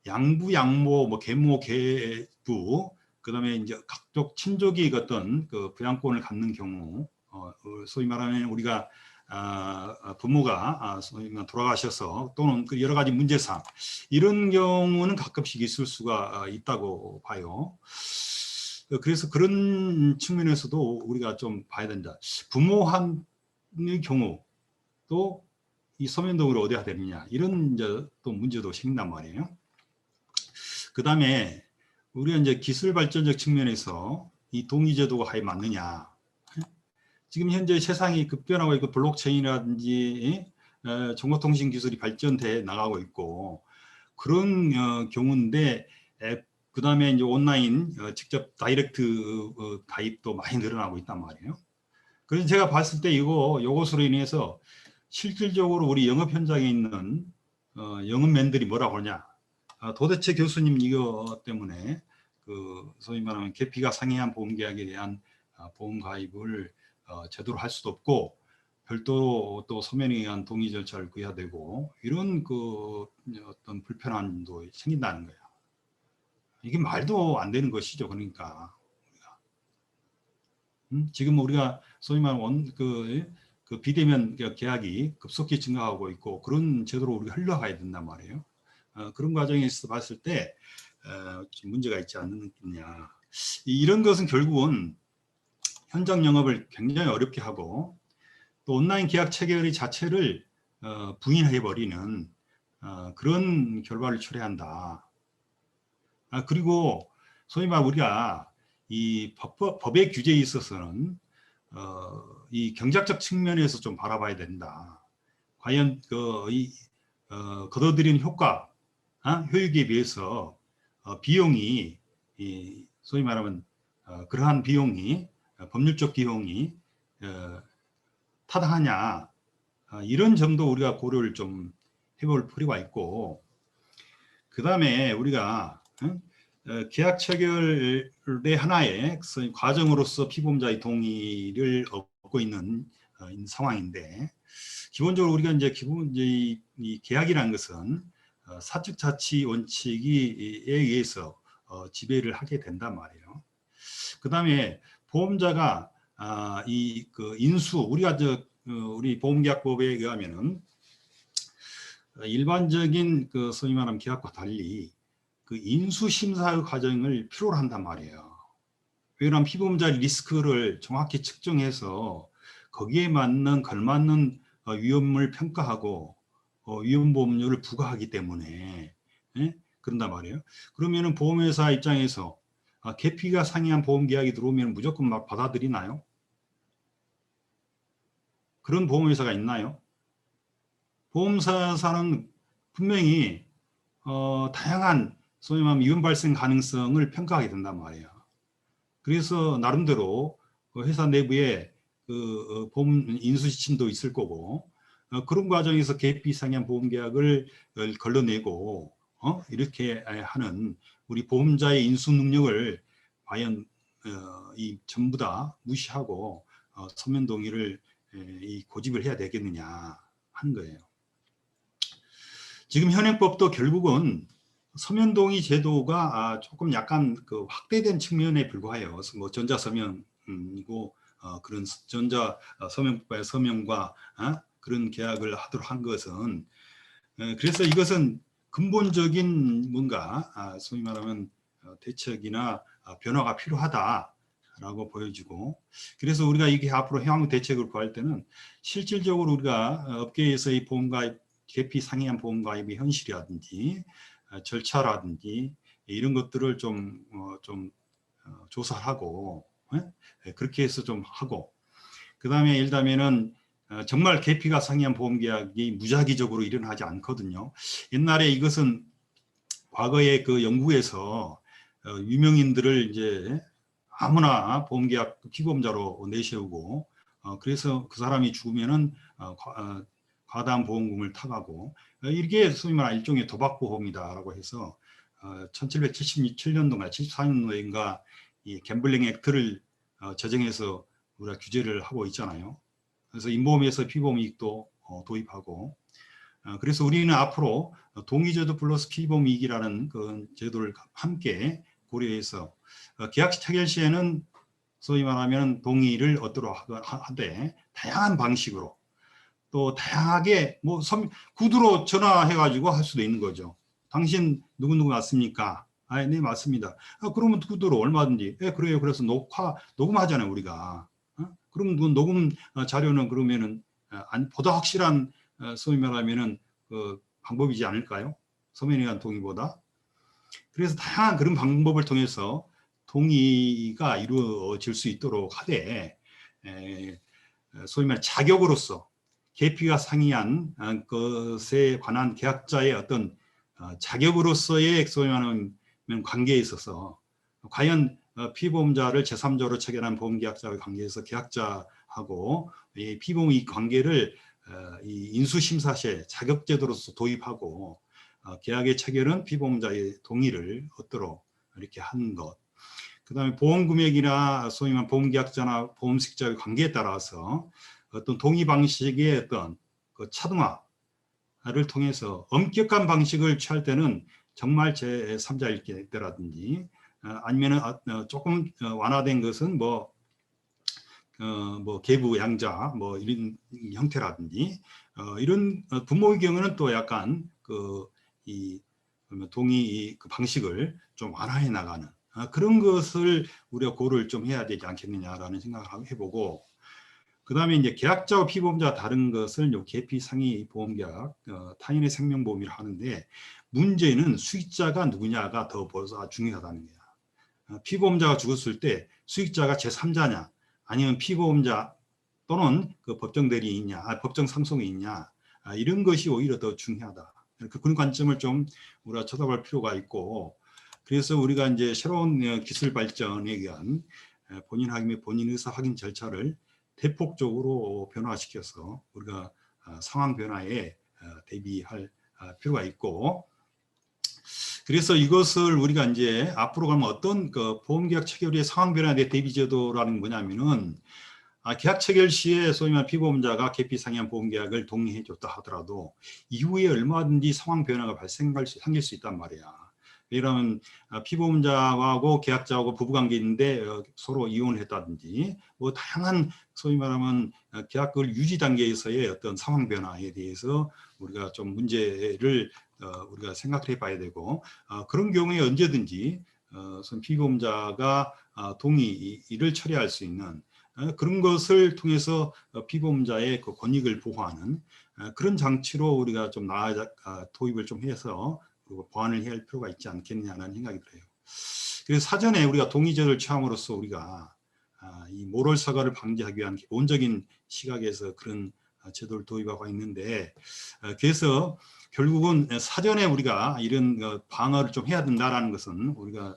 양부, 양모, 뭐 계모, 계부, 그다음에 이제 각종 친족이 어떤 그 부양권을 갖는 경우, 소위 말하면 우리가 부모가 소위 돌아가셔서 또는 그 여러 가지 문제상 이런 경우는 가끔씩 있을 수가 있다고 봐요. 그래서 그런 측면에서도 우리가 좀 봐야 된다. 부모한의 경우 또 이 서면동의를 얻어야 되느냐 이런 이제 또 문제도 생긴단 말이에요. 그다음에 우리가 이제 기술 발전적 측면에서 이 동의제도가 과연 맞느냐? 지금 현재 세상이 급변하고 있고 블록체인이라든지 정보통신 기술이 발전돼 나가고 있고 그런 경우인데 그다음에 이제 온라인 직접 다이렉트 가입도 많이 늘어나고 있단 말이에요. 그래서 제가 봤을 때 이것으로 인해서 실질적으로 우리 영업 현장에 있는 영업맨들이 뭐라고 하냐? 도대체 교수님 이거 때문에 그 소위 말하면 계피가 상회한 보험계약에 대한 보험 가입을 제대로 할 수도 없고 별도로 또 서면에 의한 동의 절차를 구해야 되고 이런 그 어떤 불편함도 생긴다는 거야. 이게 말도 안 되는 것이죠. 그러니까 지금 우리가 소위 말하는 그 비대면 계약이 급속히 증가하고 있고 그런 제도로 우리가 흘러가야 된단 말이에요. 그런 과정에서 봤을 때 문제가 있지 않느냐. 이런 것은 결국은 현장 영업을 굉장히 어렵게 하고 또 온라인 계약 체결의 자체를 부인해버리는 그런 결과를 초래한다. 그리고 소위 말 우리가 이 법의 규제에 있어서는 이 경제적 측면에서 좀 바라봐야 된다. 과연 거둬들이는 효과, 효익에 비해서 비용이 소위 말하면 그러한 비용이 법률적 비용이 타당하냐 이런 점도 우리가 고려를 좀 해볼 필요가 있고 그 다음에 우리가 계약 체결의 하나의 과정으로서 피보험자의 동의를 얻고 있는 상황인데 기본적으로 우리가 이제 이 계약이라는 것은 사측 자치 원칙에 의해서 지배를 하게 된단 말이에요. 그 다음에 보험자가 그 인수 우리가 우리 보험계약법에 의하면은 일반적인 그 소위 말하는 계약과 달리 그 인수 심사 과정을 필요로 한단 말이에요. 왜냐하면 피보험자 리스크를 정확히 측정해서 거기에 맞는 걸맞는 위험을 평가하고 위험보험료를 부과하기 때문에 그런단 말이에요. 그러면은 보험회사 입장에서 계피가 상이한 보험계약이 들어오면 무조건 막 받아들이나요? 그런 보험회사가 있나요? 보험사는 분명히 다양한 소위 말하면 위험 발생 가능성을 평가하게 된단 말이에요. 그래서 나름대로 회사 내부에 그 보험 인수 지침도 있을 거고 그런 과정에서 계피 상이한 보험계약을 걸러내고 이렇게 하는 우리 보험자의 인수 능력을 과연 이 전부 다 무시하고 서면 동의를 고집을 해야 되겠느냐 하는 거예요. 지금 현행법도 결국은 서면 동의 제도가 조금 약간 그 확대된 측면에 불과해요. 뭐 전자서면이고 그런 전자 서면법의 서면과 그런 계약을 하도록 한 것은 그래서 이것은 근본적인 뭔가 소위 말하면 대책이나 변화가 필요하다라고 보여지고 그래서 우리가 이게 앞으로 향후 대책을 구할 때는 실질적으로 우리가 업계에서의 보험가입 계피 상이한 보험가입의 현실이라든지 절차라든지 이런 것들을 좀 조사하고 그렇게 해서 좀 하고 그 다음에 예를 들면은 정말 계피가 상이한 보험계약이 무작위적으로 일어나지 않거든요. 옛날에 이것은 과거에 그 영국에서 유명인들을 이제 아무나 보험계약 피보험자로 내세우고 그래서 그 사람이 죽으면은 과다한 보험금을 타가고 이게 소위 말하는 일종의 도박보험이다라고 해서 1777년도인가 74년도인가 이 갬블링 액트를 제정해서 우리가 규제를 하고 있잖아요. 그래서 인보험에서 피보험 이익도 도입하고 그래서 우리는 앞으로 동의제도 플러스 피보험 이익이라는 그 제도를 함께 고려해서 계약 체결 시에는 소위 말하면 동의를 얻도록 하되 다양한 방식으로 또 다양하게 뭐 구두로 전화해가지고 할 수도 있는 거죠. 당신 누구누구 맞습니까? 네 맞습니다. 그러면 구두로 얼마든지 그래요. 그래서 녹음하잖아요 우리가. 그럼 그 녹음 자료는 그러면은 보다 확실한 소위 말하면은 그 방법이지 않을까요? 서면에 의한 동의보다. 그래서 다양한 그런 방법을 통해서 동의가 이루어질 수 있도록 하되 소위 말해 자격으로서 계피가 상의한 것에 관한 계약자의 어떤 자격으로서의 소위 말하는 관계에 있어서 과연 피보험자를 제3자로 체결한 보험계약자의 관계에서 계약자하고 이 피보험 이 관계를 이 인수심사시에 자격제도로서 도입하고 계약의 체결은 피보험자의 동의를 얻도록 이렇게 하는 것. 그 다음에 보험금액이나 소위 말하는 보험계약자나 보험식자의 관계에 따라서 어떤 동의 방식의 어떤 그 차등화를 통해서 엄격한 방식을 취할 때는 정말 제3자일 때라든지 아니면은 조금 완화된 것은 뭐 계부 양자 뭐 이런 형태라든지 이런 부모의 경우는 또 약간 이 동의 그 방식을 좀 완화해 나가는 그런 것을 우리가 고려를 좀 해야 되지 않겠느냐라는 생각을 해보고, 그 다음에 이제 계약자와 피보험자가 다른 것을 계피 상위 보험계약 타인의 생명보험이라 하는데, 문제는 수익자가 누구냐가 더 벌써 중요하다는 거야. 피보험자가 죽었을 때 수익자가 제3자냐 아니면 피보험자 또는 그 법정 대리인이 있냐, 법정 상속이 있냐, 이런 것이 오히려 더 중요하다. 그런 관점을 좀 우리가 쳐다볼 필요가 있고, 그래서 우리가 이제 새로운 기술 발전에 의한 본인 확인 및 본인 의사 확인 절차를 대폭적으로 변화시켜서 우리가 상황 변화에 대비할 필요가 있고, 그래서 이것을 우리가 이제 앞으로 가면 어떤 그 보험계약 체결의 상황 변화에 대비 제도라는 게 뭐냐면은 계약 체결 시에 소위 말하는 피보험자가 계피 상의한 보험계약을 동의해 줬다 하더라도 이후에 얼마든지 상황 변화가 생길 수 있단 말이야. 이러면 피보험자하고 계약자하고 부부관계 있는데 서로 이혼을 했다든지 뭐 다양한 소위 말하면 계약을 유지 단계에서의 어떤 상황 변화에 대해서 우리가 좀 문제를 우리가 생각을 해봐야 되고, 그런 경우에 언제든지 피보험자가 동의를 처리할 수 있는 그런 것을 통해서 피보험자의 그 권익을 보호하는 그런 장치로 우리가 좀 도입을 좀 해서 보완을 해야 할 필요가 있지 않겠느냐는 생각이 들어요. 그래서 사전에 우리가 동의제도를 취함으로써 우리가 이 모럴 서거를 방지하기 위한 기본적인 시각에서 그런 제도를 도입하고 있는데, 그래서 결국은 사전에 우리가 이런 방어를 좀 해야 된다라는 것은 우리가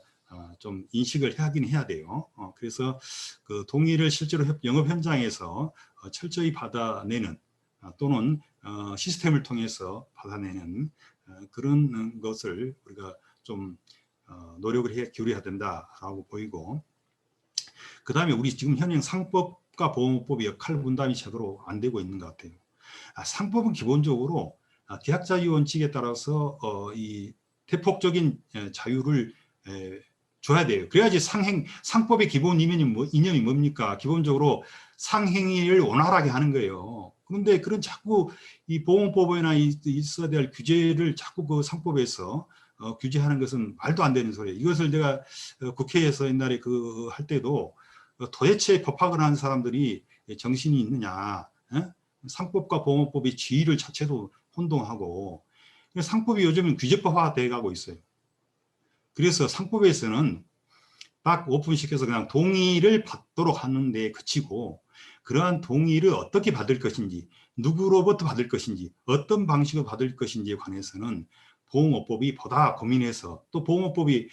좀 인식을 하긴 해야 돼요. 그래서 그 동의를 실제로 영업 현장에서 철저히 받아내는 또는 시스템을 통해서 받아내는 그런 것을 우리가 좀 노력을 기울여야 된다라고 보이고, 그 다음에 우리 지금 현행 상법과 보험법의 역할 분담이 제대로 안 되고 있는 것 같아요. 상법은 기본적으로 계약자 이유 원칙에 따라서 이 대폭적인 자유를 줘야 돼요. 그래야지 상법의 기본 이념이 뭡니까? 기본적으로 상행위를 원활하게 하는 거예요. 그런데 그런 자꾸 이 보험법에나 있어야 될 규제를 자꾸 그 상법에서 규제하는 것은 말도 안 되는 소리예요. 이것을 내가 국회에서 옛날에 할 때도 도대체 법학을 하는 사람들이 정신이 있느냐? 상법과 보험법의 지위를 자체도 혼동하고, 상법이 요즘은 규제법화 돼 가고 있어요. 그래서 상법에서는 딱 오픈시켜서 그냥 동의를 받도록 하는 데 그치고, 그러한 동의를 어떻게 받을 것인지, 누구로부터 받을 것인지, 어떤 방식으로 받을 것인지에 관해서는 보험업법이 보다 고민해서, 또 보험업법을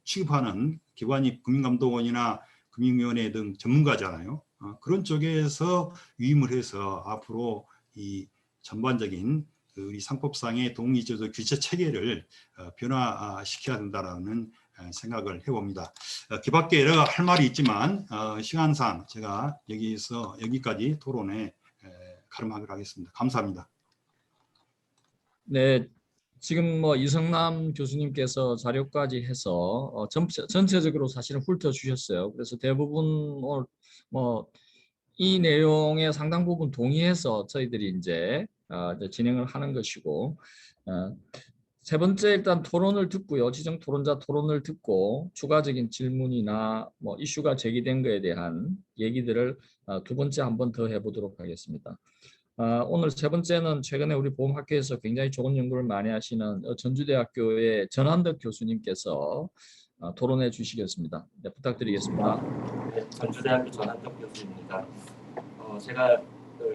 취급하는 기관이 금융감독원이나 금융위원회 등 전문가잖아요. 그런 쪽에서 위임을 해서 앞으로 이 전반적인 우리 상법상의 동의제도 규제 체계를 변화시켜야 된다라는 생각을 해봅니다. 그 밖에 여러 할 말이 있지만 시간상 제가 여기까지 토론에 가름하도록 하겠습니다. 감사합니다. 네, 지금 뭐 이성남 교수님께서 자료까지 해서 전체적으로 사실은 훑어주셨어요. 그래서 대부분 뭐 이 내용의 상당 부분 동의해서 저희들이 이제 진행을 하는 것이고, 세 번째 일단 토론을 듣고요. 지정 토론자 토론을 듣고 추가적인 질문이나 뭐 이슈가 제기된 것에 대한 얘기들을 두 번째 한 번 더 해보도록 하겠습니다. 오늘 세 번째는 최근에 우리 보험학회에서 굉장히 좋은 연구를 많이 하시는 전주대학교의 전한덕 교수님께서 토론해 주시겠습니다. 네, 부탁드리겠습니다. 네, 전주대학교 전한덕 교수입니다. 제가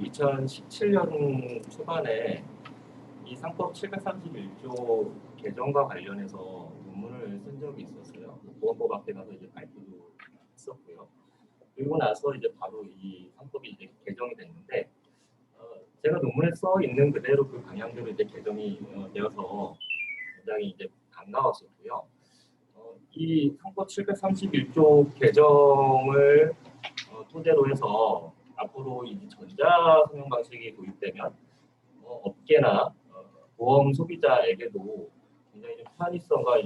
2017년 초반에 이 상법 731조 개정과 관련해서 논문을 쓴 적이 있었어요. 보험법 앞에 가서 이제 발표도 했었고요. 그리고 나서 이제 바로 이 상법이 이제 개정이 됐는데, 제가 논문에 써 있는 그대로 그 방향대로 이제 개정이 되어서 굉장히 이제 반가웠었고요. 이 상법 731조 개정을 토대로 해서 앞으로 이 전자 성형 방식이 도입되면 업계나 보험 소비자에게도 굉장히 좀 편의성과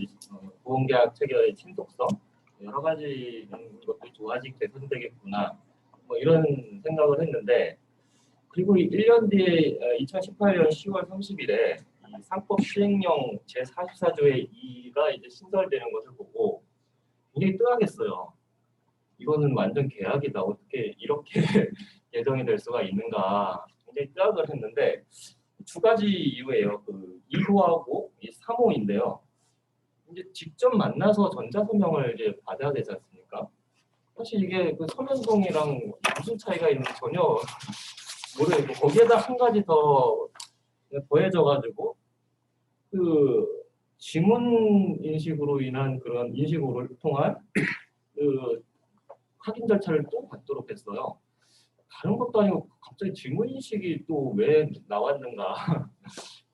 보험계약 체결의 신속성 여러 가지 것들이 좋아지게 개선되겠구나 뭐 이런 생각을 했는데, 그리고 1년 뒤에 2018년 10월 30일에 이 상법 시행령 제44조의 2가 이제 신설되는 것을 보고 굉장히 뜨악했어요. 이거는 완전 계약이다. 어떻게 이렇게 개정이 될 수가 있는가. 굉장히 뜨악을 했는데, 두 가지 이유예요. 그 2호하고 이 3호인데요. 이제 직접 만나서 전자서명을 이제 받아야 되지 않습니까? 사실 이게 그 서면동이랑 무슨 차이가 있는지 전혀 모르겠고, 거기에다 한 가지 더 더해져가지고 그 지문 인식으로 인한 그런 인식으로 통한 그 확인 절차를 또 받도록 했어요. 다른 것도 아니고 갑자기 지문 인식이 또 왜 나왔는가?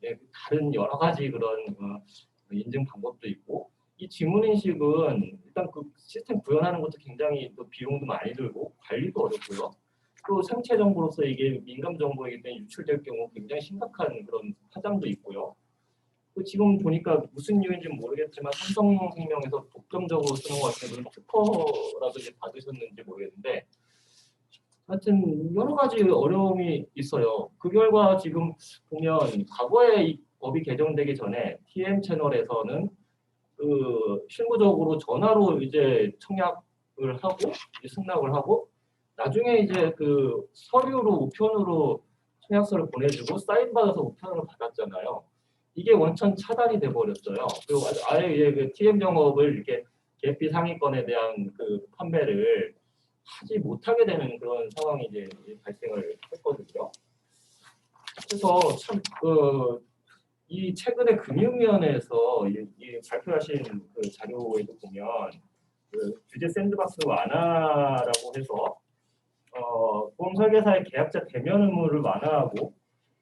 네, 다른 여러 가지 그런 인증 방법도 있고, 이 지문 인식은 일단 그 시스템 구현하는 것도 굉장히 또 비용도 많이 들고 관리도 어렵고요. 또 생체 정보로서 이게 민감 정보이기 때문에 유출될 경우 굉장히 심각한 그런 파장도 있고요. 또 지금 보니까 무슨 이유인지 모르겠지만 삼성생명에서 독점적으로 쓰는 것 같은 그런 특허라도 이제 받으셨는지 모르겠는데, 하여튼 여러 가지 어려움이 있어요. 그 결과 지금 보면 과거에 이 법이 개정되기 전에 TM 채널에서는 그 실무적으로 전화로 이제 청약을 하고 승낙을 하고, 나중에 이제 그 서류로 우편으로 청약서를 보내주고 사인 받아서 우편으로 받았잖아요. 이게 원천 차단이 돼 버렸어요. 그리고 아예 이제 그 TM 영업을 이렇게 계피 상위권에 대한 그 판매를 하지 못하게 되는 그런 상황이 이제 발생을 했거든요. 그래서 참 이 최근에 금융위원회에서 이 발표하신 그 자료에도 보면 그 규제 샌드박스 완화라고 해서 보험 설계사의 계약자 대면 의무를 완화하고,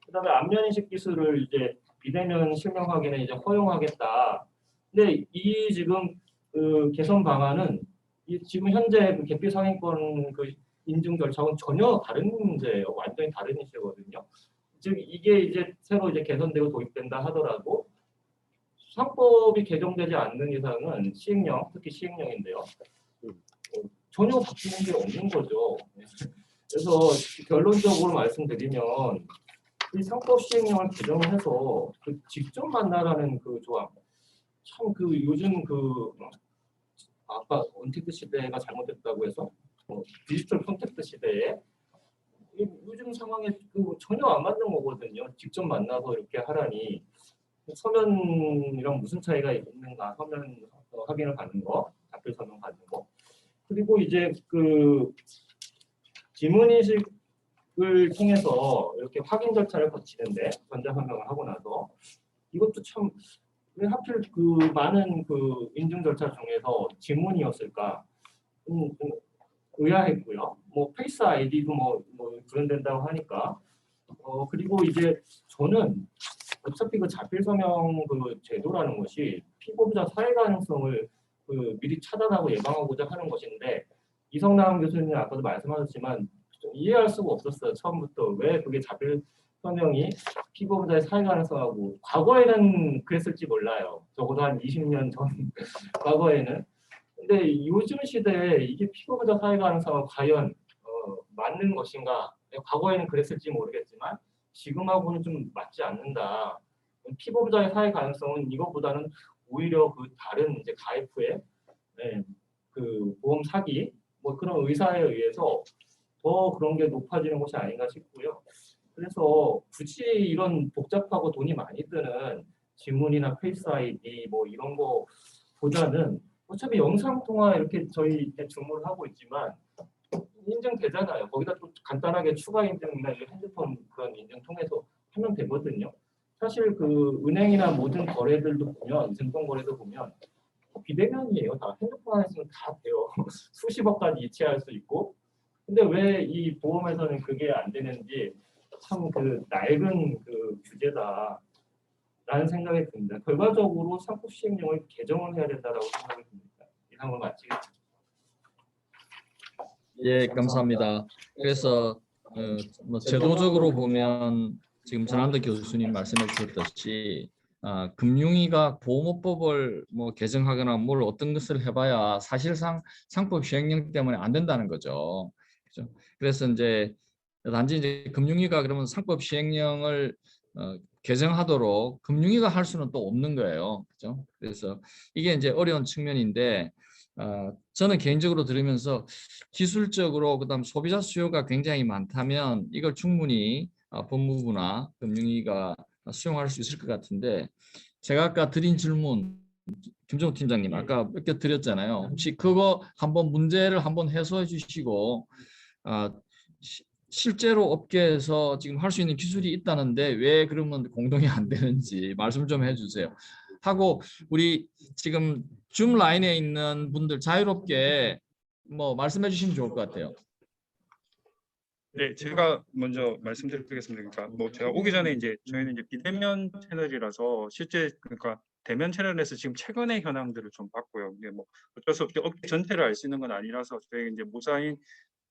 그다음에 안면 인식 기술을 이제 비대면 실명 확인에 이제 허용하겠다. 근데 이 지금 그 개선 방안은 이 지금 현재 그 계피 상위권 그 인증 절차하고는 전혀 다른 문제예요. 완전히 다른 이슈거든요. 즉 이게 이제 새로 이제 개선되고 도입된다 하더라도 상법이 개정되지 않는 이상은 시행령, 특히 시행령인데요. 전혀 바뀌는 게 없는 거죠. 그래서 결론적으로 말씀드리면 이 상법 시행령을 개정해서 그 직접 만나라는 그 조항, 참 그 요즘 그 아까 언택트 시대가 잘못됐다고 해서 디지털 콘택트 시대에 요즘 상황에 그 전혀 안 맞는 거거든요. 직접 만나서 이렇게 하라니, 서면이랑 무슨 차이가 있는가? 서면 확인을 받는 거, 답글 서면 받는 거. 그리고 이제 그 지문 인식을 통해서 이렇게 확인 절차를 거치는데 전자 서명을 하고 나서 이것도 참 왜 하필 그 많은 그 인증 절차 중에서 지문이었을까? 좀 의아했고요. 뭐 페이스 아이디도 뭐 구현된다고 하니까. 그리고 이제 저는 어차피 그 자필 서명 그 제도라는 것이 피고자 사회 가능성을 그 미리 차단하고 예방하고자 하는 것인데, 이성남 교수님 아까도 말씀하셨지만 좀 이해할 수가 없었어요. 처음부터 왜 그게 자필 서명이 피고자의 사회 가능성하고, 과거에는 그랬을지 몰라요. 적어도 한 20년 전 과거에는. 근데 요즘 시대에 이게 피고자 사회 가능성은 과연 맞는 것인가? 과거에는 그랬을지 모르겠지만 지금하고는 좀 맞지 않는다. 피보험자의 사회 가능성은 이것보다는 오히려 그 다른 이제 가입 후에 그 보험 사기 뭐 그런 의사에 의해서 더 그런 게 높아지는 것이 아닌가 싶고요. 그래서 굳이 이런 복잡하고 돈이 많이 드는 지문이나 페이스 아이디 뭐 이런 거보다는 어차피 영상 통화 이렇게 저희 이제 주문을 하고 있지만 인증되잖아요. 거기다 또 간단하게 추가 인증이나 핸드폰 그런 인증 통해서 하면 되거든요. 사실 그 은행이나 모든 거래들도 보면 증권 거래도 보면 비대면이에요. 다 핸드폰 안에 쓰면 다 돼요. 수십억까지 이체할 수 있고. 근데 왜 이 보험에서는 그게 안 되는지 참 그 낡은 그 규제다라는 생각이 듭니다. 결과적으로 상법 시행령을 개정을 해야 된다라고 생각이 듭니다. 이상을 마치겠습니다. 예, 감사합니다. 그래서 뭐 제도적으로 보면 지금 전한도 교수님 말씀해 주셨듯이 금융위가 보호법을 뭐 개정하거나 뭘 어떤 것을 해봐야 사실상 상법 시행령 때문에 안 된다는 거죠. 그렇죠? 그래서 이제 단지 이제 금융위가 그러면 상법 시행령을 개정하도록 금융위가 할 수는 또 없는 거예요. 그렇죠? 그래서 이게 이제 어려운 측면인데 저는 개인적으로 들으면서 기술적으로 그다음 소비자 수요가 굉장히 많다면 이걸 충분히 법무부나 금융위가 수용할 수 있을 것 같은데 제가 아까 드린 질문 김정우 팀장님 아까 몇 개 드렸잖아요. 혹시 그거 한번 문제를 한번 해소해 주시고 실제로 업계에서 지금 할 수 있는 기술이 있다는데 왜 그러면 공동이 안 되는지 말씀 좀 해주세요. 하고 우리 지금 줌 라인에 있는 분들 자유롭게 뭐 말씀해 주시면 좋을 것 같아요. 네, 제가 먼저 말씀드리겠습니다. 그러니까 뭐 제가 오기 전에 이제 저희는 이제 비대면 채널이라서 실제 그러니까 대면 채널에서 지금 최근의 현황들을 좀 봤고요. 근데 뭐 어쩔 수 없이 업계 전체를 알 수 있는 건 아니라서 저희 이제 모사인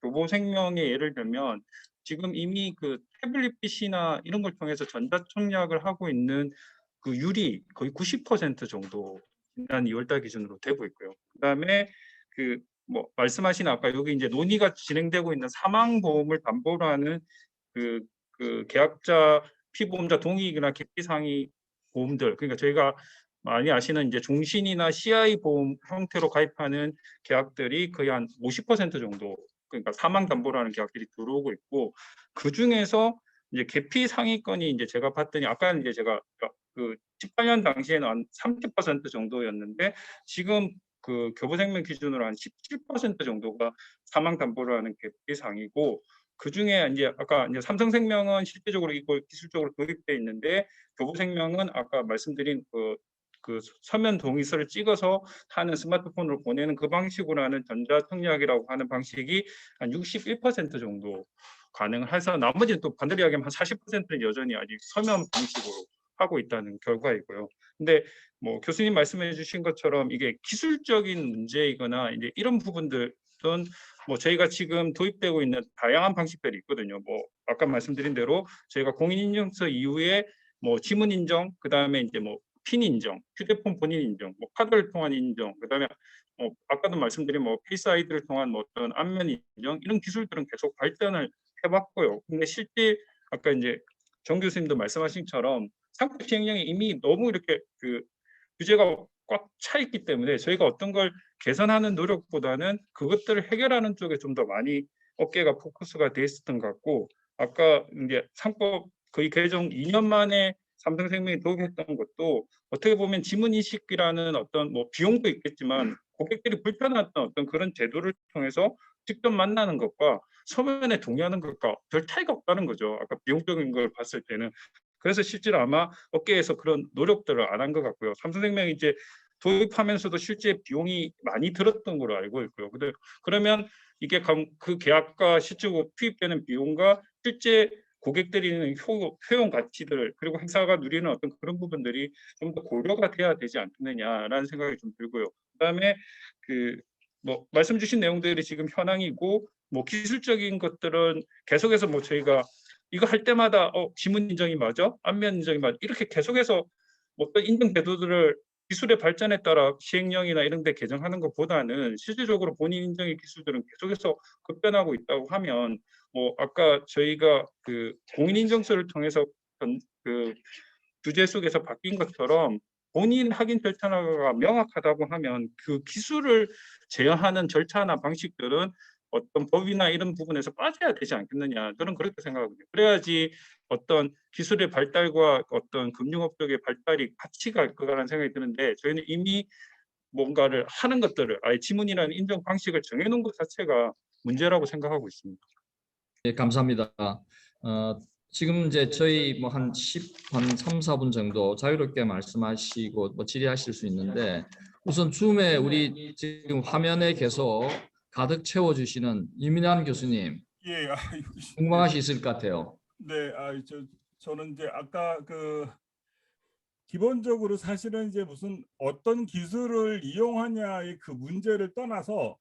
교보생명의 예를 들면 지금 이미 그 태블릿 PC나 이런 걸 통해서 전자청약을 하고 있는 그 율이 거의 90% 정도 지난 2월달 기준으로 되고 있고요. 그다음에 그 뭐 말씀하신 아까 여기 이제 논의가 진행되고 있는 사망보험을 담보로 하는 그 계약자 피보험자 동의나 개피상의 보험들 그러니까 저희가 많이 아시는 이제 종신이나 CI 보험 형태로 가입하는 계약들이 거의 한 50% 정도 그러니까 사망 담보로 하는 계약들이 들어오고 있고 그 중에서 이제 개피 상위권이 이제 제가 봤더니 아까 이제 제가 그 18년 당시에는 한 30% 정도였는데 지금 그 교보생명 기준으로 한 17% 정도가 사망 담보로 하는 개피 상이고 그 중에 이제 아까 이제 삼성생명은 실제적으로 이거 기술적으로 도입돼 있는데 교보생명은 아까 말씀드린 그 서면 동의서를 찍어서 하는 스마트폰으로 보내는 그 방식으로 하는 전자청약이라고 하는 방식이 한 61% 정도 가능해서 나머지는 또 반대로 이야기하면 한 40%는 여전히 아직 서면 방식으로 하고 있다는 결과이고요. 근데 뭐 교수님 말씀해 주신 것처럼 이게 기술적인 문제이거나 이제 이런 부분들은 뭐 저희가 지금 도입되고 있는 다양한 방식들이 있거든요. 뭐 아까 말씀드린 대로 저희가 공인인증서 이후에 뭐 지문 인정, 그다음에 이제 뭐 핀 인정, 휴대폰 본인 인정, 뭐 카드를 통한 인정, 그다음에 아까도 말씀드린 뭐 페이스 아이디를 통한 뭐 어떤 안면 인정 이런 기술들은 계속 발전을 해봤고요. 근데 실제 아까 이제 정 교수님도 말씀하신 것처럼 상법 시행령이 이미 너무 이렇게 그 규제가 꽉 차 있기 때문에 저희가 어떤 걸 개선하는 노력보다는 그것들을 해결하는 쪽에 좀 더 많이 업계가 포커스가 돼 있었던 것 같고 아까 이제 상법 거의 개정 2년 만에 삼성생명이 도입했던 것도 어떻게 보면 지문인식이라는 어떤 뭐 비용도 있겠지만 고객들이 불편했던 어떤 그런 제도를 통해서 직접 만나는 것과 서면에 동의하는 것과 별 차이가 없다는 거죠. 아까 비용적인 걸 봤을 때는. 그래서 실제로 아마 업계에서 그런 노력들을 안 한 것 같고요. 삼성생명이 이제 도입하면서도 실제 비용이 많이 들었던 걸로 알고 있고요. 근데 그러면 이게 그 계약과 실제로 투입되는 비용과 실제 고객들이 있는 효용 가치들 그리고 회사가 누리는 어떤 그런 부분들이 좀 더 고려가 돼야 되지 않겠느냐라는 생각이 좀 들고요. 그다음에 그 뭐 말씀 주신 내용들이 지금 현황이고 뭐 기술적인 것들은 계속해서 뭐 저희가 이거 할 때마다 지문 인정이 맞아? 안면 인정이 맞아? 이렇게 계속해서 어떤 인증 제도들을 기술의 발전에 따라 시행령이나 이런 데 개정하는 것보다는 실질적으로 본인 인정의 기술들은 계속해서 급변하고 있다고 하면 뭐 아까 저희가 그 공인인증서를 통해서 그 규제 속에서 바뀐 것처럼 본인 확인 절차가 명확하다고 하면 그 기술을 제어하는 절차나 방식들은 어떤 법이나 이런 부분에서 빠져야 되지 않겠느냐, 저는 그렇게 생각하거든요. 그래야지 어떤 기술의 발달과 어떤 금융업적의 발달이 같이 갈 거라는 생각이 드는데, 저희는 이미 뭔가를 하는 것들을 아예 지문이라는 인정 방식을 정해놓은 것 자체가 문제라고 생각하고 있습니다. 예, 감사합니다. 지금 이제 저희 뭐 한 3, 4분 정도 자유롭게 말씀하시고 뭐 질의하실 수 있는데, 우선 줌에 우리 지금 화면에 계속 가득 채워주시는 이민환 교수님 예, 궁금한 것이 있을 것 같아요. 네, 저는 이제 아까 기본적으로 사실은 이제 무슨 어떤 기술을 이용하냐의 그 문제를 떠나서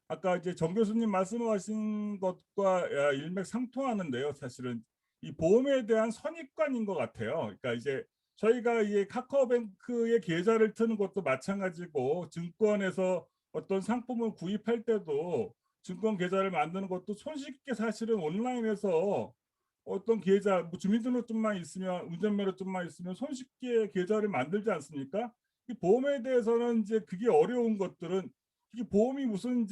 아까 이제 정 교수님 말씀하신 것과 일맥상통하는데요. 사실은 이 보험에 대한 선입관인 것 같아요. 그러니까 이제 저희가 이 카카오뱅크의 계좌를 트는 것도 마찬가지고, 증권에서 어떤 상품을 구입할 때도 증권 계좌를 만드는 것도 손쉽게 사실은 온라인에서 어떤 계좌, 뭐 주민등록증만 있으면, 운전면허증만 있으면 손쉽게 계좌를 만들지 않습니까? 이 보험에 대해서는 이제 그게 어려운 것들은, 이게 보험이 무슨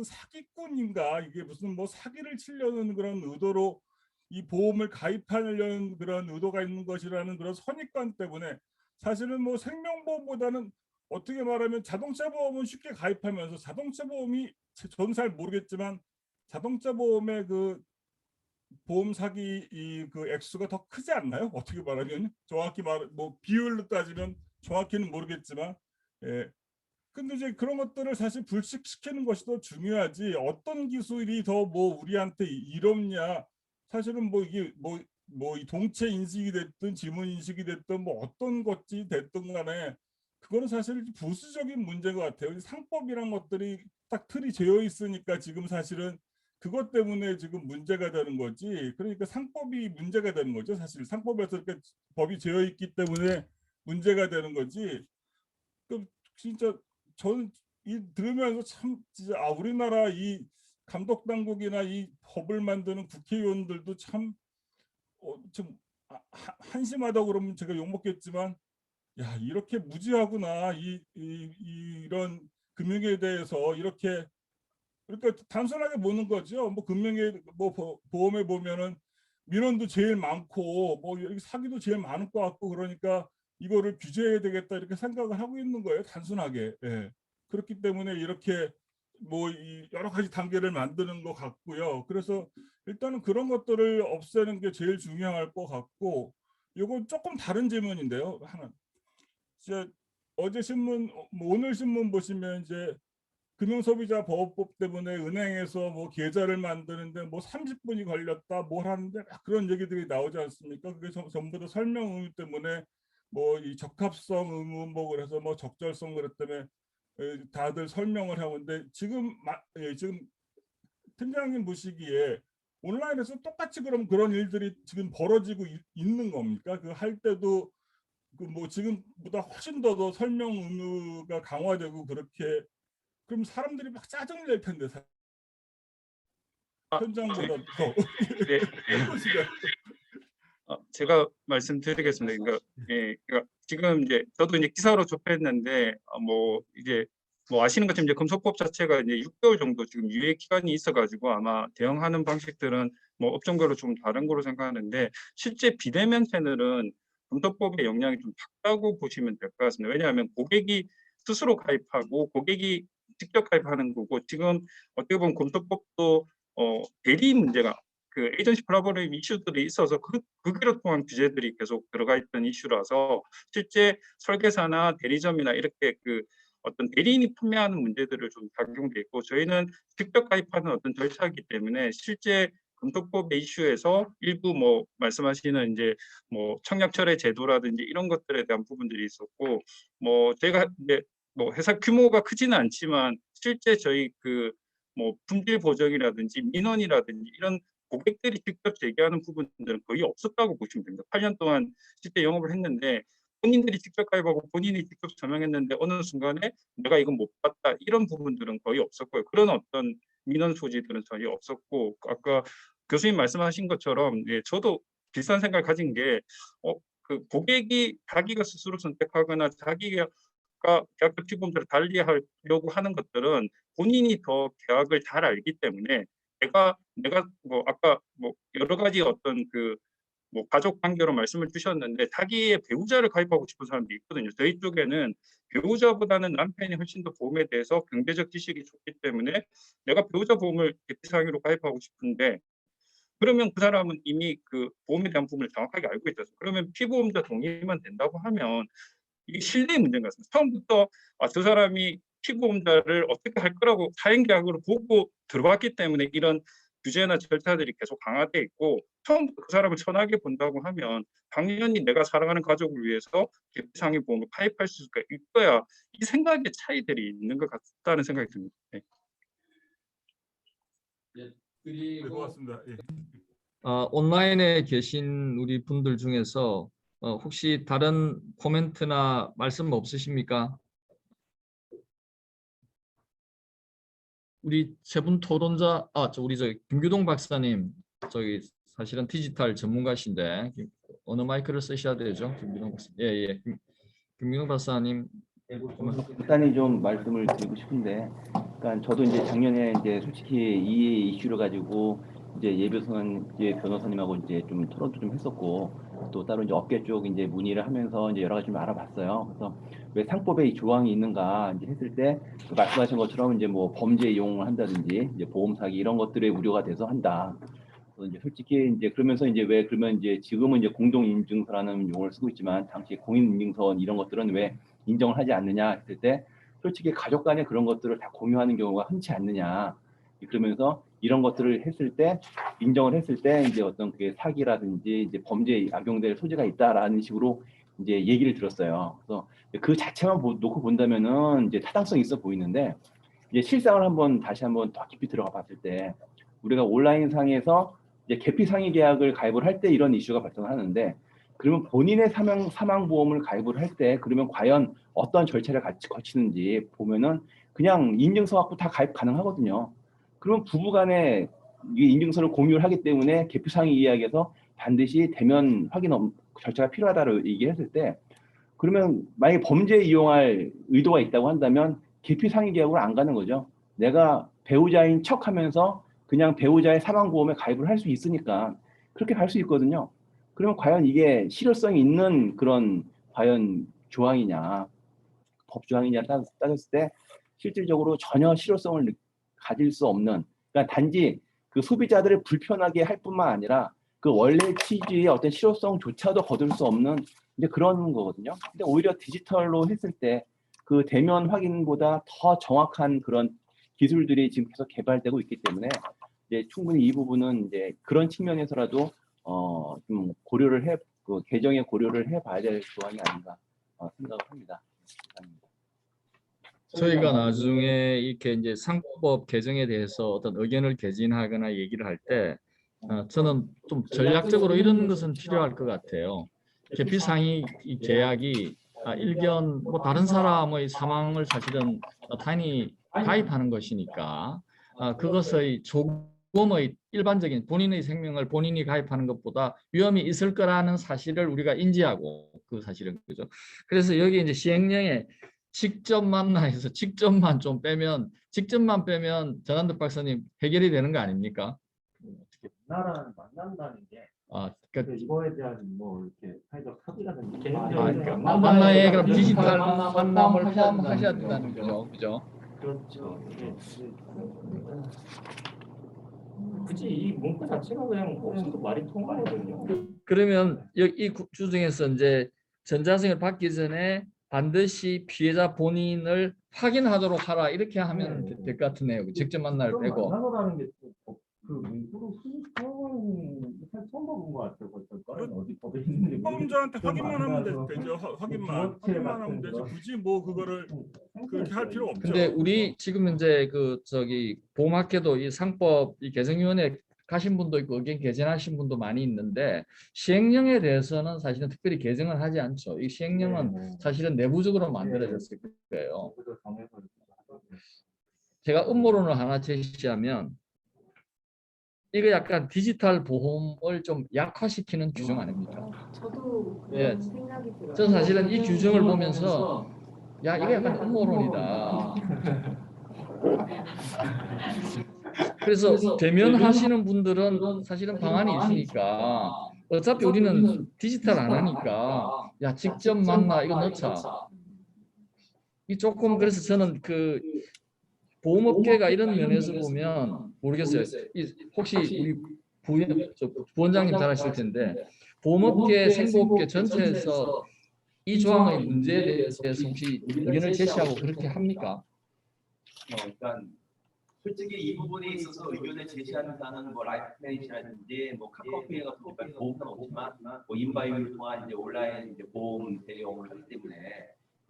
사기꾼인가, 이게 무슨 뭐 사기를 치려는 그런 의도로 이 보험을 가입하려는 그런 의도가 있는 것이라는 그런 선입관 때문에, 사실은 뭐 생명보험보다는 어떻게 말하면 자동차 보험은 쉽게 가입하면서, 자동차 보험이 저는 잘 모르겠지만 자동차 보험의 그 보험 사기 그 액수가 더 크지 않나요? 어떻게 말하면 정확히 뭐 비율로 따지면 정확히는 모르겠지만, 예. 근데 이제 그런 것들을 사실 불식시키는 것이 더 중요하지, 어떤 기술이 더 뭐 우리한테 이롭냐, 사실은 뭐 이게 뭐 이 동체 인식이 됐든 지문 인식이 됐든 뭐 어떤 것이 됐든 간에 그거는 사실 부수적인 문제인 것 같아요. 상법이란 것들이 딱 틀이 재어 있으니까 지금 사실은 그것 때문에 지금 문제가 되는 거지. 그러니까 상법이 문제가 되는 거죠. 사실 상법에서 이렇게 법이 재어 있기 때문에 문제가 되는 거지. 그 진짜 저는 이 들으면서 참 진짜 우리나라 이 감독 당국이나 이 법을 만드는 국회의원들도 참 좀 한심하다고 그러면 제가 욕 먹겠지만, 야, 이렇게 무지하구나. 이런 금융에 대해서 이렇게, 그러니까 단순하게 보는 거죠. 뭐 금융에 뭐 보험에 보면은 민원도 제일 많고 뭐 여기 사기도 제일 많을 것 같고, 그러니까 이거를 규제해야 되겠다 이렇게 생각을 하고 있는 거예요. 단순하게. 예. 그렇기 때문에 이렇게 뭐 이 여러 가지 단계를 만드는 것 같고요. 그래서 일단은 그런 것들을 없애는 게 제일 중요할 것 같고, 이건 조금 다른 질문인데요. 하나. 이제 어제 신문, 뭐 오늘 신문 보시면 이제 금융소비자 보호법 때문에 은행에서 뭐 계좌를 만드는데 뭐 30분이 걸렸다, 뭘 하는데 막 그런 얘기들이 나오지 않습니까? 그게 전부 다 설명 의무 때문에, 뭐 이 적합성 의무 뭐 그래서 뭐 적절성 그랬 때문에 다들 설명을 하는데, 지금 지금 팀장님 보시기에 온라인에서 똑같이 그럼 그런 일들이 지금 벌어지고 있는 겁니까? 그 할 때도 그 뭐 지금보다 훨씬 더 설명 의무가 강화되고, 그렇게 그럼 사람들이 막 짜증 낼 텐데, 현장보다 더. 네. 어떠시나요? 제가 말씀드리겠습니다. 그러니까, 그러니까 지금 이제 저도 이제 기사로 접했는데, 뭐 이제 뭐 아시는 것처럼 이제 금소법 자체가 이제 6개월 정도 지금 유예 기간이 있어가지고 아마 대응하는 방식들은 뭐 업종별로 좀 다른 거로 생각하는데, 실제 비대면 채널은 금소법의 영향이 좀 작다고 보시면 될 것 같습니다. 왜냐하면 고객이 스스로 가입하고 고객이 직접 가입하는 거고, 지금 어떻게 보면 금소법도 대리 문제가 그 에이전시 콜라보레이션 이슈들이 있어서 그기로 통한 규제들이 계속 들어가 있던 이슈라서, 실제 설계사나 대리점이나 이렇게 그 어떤 대리인이 판매하는 문제들을 좀 작용돼 있고, 저희는 직접 가입하는 어떤 절차이기 때문에 실제 금속법의 이슈에서 일부 뭐 말씀하시는 이제 뭐 청약철회 제도라든지 이런 것들에 대한 부분들이 있었고, 뭐 제가 이제 뭐 회사 규모가 크지는 않지만 실제 저희 그 뭐 품질 보정이라든지 민원이라든지 이런 고객들이 직접 제기하는 부분들은 거의 없었다고 보시면 됩니다. 8년 동안 실제 영업을 했는데 본인들이 직접 가입하고 본인이 직접 서명했는데 어느 순간에 내가 이건 못 봤다, 이런 부분들은 거의 없었고요. 그런 어떤 민원 소지들은 전혀 없었고, 아까 교수님 말씀하신 것처럼 저도 비슷한 생각을 가진 게 그 고객이 자기가 스스로 선택하거나 자기가 아까 계약적 피보험자를 달리하려고 하는 것들은 본인이 더 계약을 잘 알기 때문에 내가 뭐 아까 뭐 여러 가지 어떤 그 뭐 가족 관계로 말씀을 주셨는데 자기의 배우자를 가입하고 싶은 사람도 있거든요. 저희 쪽에는 배우자보다는 남편이 훨씬 더 보험에 대해서 경제적 지식이 좋기 때문에 내가 배우자 보험을 대피상의로 가입하고 싶은데 그러면 그 사람은 이미 그 보험에 대한 부분을 정확하게 알고 있어서 그러면 피보험자 동의만 된다고 하면 이게 신뢰의 문제인 것 같습니다. 처음부터 저 사람이 피보험자를 어떻게 할 거라고 사행계약으로 보고 들어왔기 때문에 이런 규제나 절차들이 계속 강화돼 있고 처음부터 그 사람을 선하게 본다고 하면 당연히 내가 사랑하는 가족을 위해서 대피상의 보험을 가입할 수가 있어야 이 생각의 차이들이 있는 것 같다는 생각이 듭니다. 네. 네, 그리고 고맙습니다. 예. 온라인에 계신 우리 분들 중에서 혹시 다른 코멘트나 말씀 없으십니까? 우리 세 분 토론자, 우리 김규동 박사님, 저기 사실은 디지털 전문가신데 어느 마이크를 쓰셔야 되죠, 김규동 박사. 예. 김규동 박사님. 간단히 좀 말씀을 드리고 싶은데, 그러니까 저도 이제 작년에 이제 솔직히 이 이슈를 가지고 이제 변호사님하고 이제 좀 토론도 좀 했었고, 또 따로 이제 업계 쪽 이제 문의를 하면서 이제 여러 가지 좀 알아봤어요. 그래서 왜 상법에 이 조항이 있는가 이제 했을 때, 그 말씀하신 것처럼 이제 뭐 범죄 이용을 한다든지 이제 보험 사기 이런 것들의 우려가 돼서 한다. 그래서 이제 솔직히 이제 그러면서 이제 왜 그러면 이제 지금은 이제 공동인증서라는 용어를 쓰고 있지만 당시 공인인증서 이런 것들은 왜 인정을 하지 않느냐 했을 때 솔직히 가족 간에 그런 것들을 다 공유하는 경우가 흔치 않느냐. 그러면서 이런 것들을 했을 때 인정을 했을 때 이제 어떤 그게 사기라든지 이제 범죄에 악용될 소지가 있다라는 식으로 이제 얘기를 들었어요. 그래서 그 자체만 놓고 본다면은 이제 타당성이 있어 보이는데 이제 실상을 다시 한번 더 깊이 들어가 봤을 때 우리가 온라인 상에서 이제 계피 상의 계약을 가입을 할 때 이런 이슈가 발생하는데 그러면 본인의 사망 보험을 가입을 할 때 그러면 과연 어떤 절차를 같이 거치는지 보면은 그냥 인증서 갖고 다 가입 가능하거든요. 그럼 부부간에 이 인증서를 공유를 하기 때문에 계피 상의 이야기에서 반드시 대면 확인 절차가 필요하다고 얘기했을 때 그러면 만약에 범죄에 이용할 의도가 있다고 한다면 계피 상의 계약으로 안 가는 거죠. 내가 배우자인 척하면서 그냥 배우자의 사망보험에 가입을 할 수 있으니까 그렇게 갈 수 있거든요. 그러면 과연 이게 실효성이 있는 그런 과연 조항이냐, 법조항이냐 따졌을 때 실질적으로 전혀 실효성을 가질 수 없는, 그러니까 단지 그 소비자들을 불편하게 할 뿐만 아니라 그 원래 취지의 어떤 실효성조차도 거둘 수 없는 이제 그런 거거든요. 근데 오히려 디지털로 했을 때 그 대면 확인보다 더 정확한 그런 기술들이 지금 계속 개발되고 있기 때문에 이제 충분히 이 부분은 이제 그런 측면에서라도 좀 그 개정에 고려를 해봐야 될 조항이 아닌가 생각을 합니다. 감사합니다. 저희가 나중에 이렇게 이제 상법 개정에 대해서 어떤 의견을 개진하거나 얘기를 할 때 저는 좀 전략적으로 이런 것은 필요할 것 같아요. 계피 상의 이 계약이 일견 뭐 다른 사람의 사망을 사실은 당연히 가입하는 것이니까 그것의 조금의 일반적인 본인의 생명을 본인이 가입하는 것보다 위험이 있을 거라는 사실을 우리가 인지하고 그 사실은 그죠. 그래서 여기 이제 시행령에 직접 만나서 직접만 빼면 전한득 박사님 해결이 되는 거 아닙니까? 만난다는 게 그러니까 이거에 대한 뭐 이렇게 사회적 합의라든지 그러니까 만나에 그럼 디지털 만남을 포함하셔야 된다는 거죠, 그죠? 그렇죠. 굳이 이 문구 자체가 그냥 없어도 말이 통하거든요. 그러면 이 주중에서 이제 전자증을 받기 전에 반드시 피해자 본인을 확인하도록 하라 이렇게 하면 될 것 같으네요. 직접 만날 빼고. 만나라는 게그 문구로 처음 봐본 것 같아요. 어디 법에 있는지 피보험자한테 확인만 하면 되죠. 확인만 하면 되지. 굳이 뭐 그거를 그렇게 할 필요 없죠. 근데 우리 지금 이제 보험학회도 이 상법 이 개정위원회 가신 분도 있고 의견 개진하신 분도 많이 있는데 시행령에 대해서는 사실은 특별히 개정을 하지 않죠. 이 시행령은 사실은 내부적으로 만들어졌을 거예요. 제가 음모론을 하나 제시하면 이거 약간 디지털 보험을 좀 약화시키는 규정 아닙니까? 저도 예. 그런 생각이 들어요. 저는 사실은 이 규정을 보면서 야 이거 약간 음모론이다. 그래서 대면하시는 분들은 사실은 방안이 있으니까 어차피 우리는 디지털 안 하니까 야 직접 만나 이거 넣자. 이 조금 그래서 저는 그 보험업계가 이런 면에서 보면 모르겠어요. 혹시 우리 부원장님 잘 아실 텐데 보험업계 생보업계 전체에서 이 조항의 문제에 대해서 혹시 의견을 제시하고 그렇게 합니까? 그러니까 솔직히 이 부분에 있어서 의견을 제시하는 사람은 뭐 라이프플랜이라든지 뭐 카카오페이 같은 보험사는 없지만 뭐 인바이브를 통한 이제 온라인 이제 보험 대리업을 하기 때문에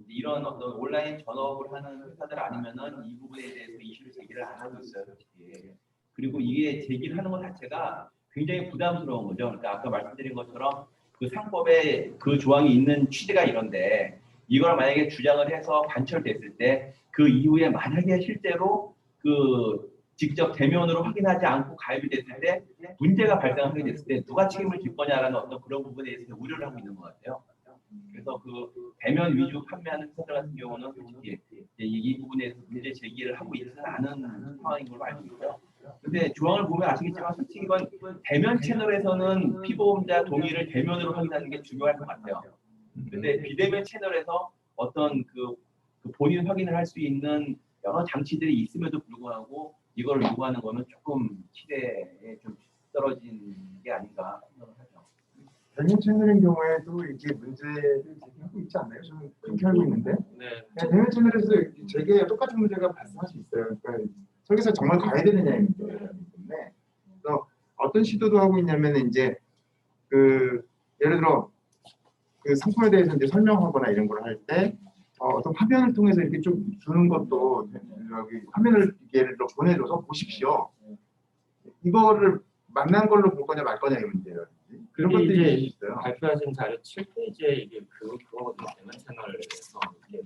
이제 이런 어떤 온라인 전업을 하는 회사들 아니면은 이 부분에 대해서 이슈를 제기를 안 하고 있어요, 솔직히. 그리고 이게 제기를 하는 것 자체가 굉장히 부담스러운 거죠. 그러니까 아까 말씀드린 것처럼 그 상법에 그 조항이 있는 취지가 이런데 이걸 만약에 주장을 해서 관철됐을 때 그 이후에 만약에 실제로 그 직접 대면으로 확인하지 않고 가입이 됐을 때 문제가 발생하게 됐을 때 누가 책임을 질 거냐라는 어떤 그런 부분에 대해서 우려를 하고 있는 것 같아요. 그래서 그 대면 위주 판매하는 회사들 같은 경우는 솔직히 이 부분에 대해서 문제 제기를 하고 있지 않은 상황인 걸로 알고 있고요. 근데 조항을 보면 아시겠지만 솔직히 이건 대면 채널에서는 피보험자 동의를 대면으로 확인하는 게 중요할 것 같아요. 근데 비대면 채널에서 어떤 그 본인 확인을 할 수 있는 여러 장치들이 있음에도 불구하고 이걸 요구하는 거는 조금 시대에 좀 떨어진 게 아닌가 생각을 하죠. 대면 채널인 경우에도 이게 문제를 제기하고 있지 않나요? 저는 그렇게 알고 있는데. 네. 대면 채널에서 제게 똑같은 문제가 발생할 수 있어요. 그러니까 설계사 정말 가야 되느냐의 문제이기 때문에. 그래서 어떤 시도도 하고 있냐면 이제 그 예를 들어 그 상품에 대해서 이제 설명하거나 이런 걸 할 때 어떤 화면을 통해서 이렇게 좀 주는 것도 여기 화면을 예를 들어 보내줘서 보십시오. 이거를 만난 걸로 볼 거냐 말 거냐 이 문제예요. 그런 그게 것들이 이제 있어요. 발표하신 자료 7페이지에 이게 그거거든요. 대면 채널에서 이게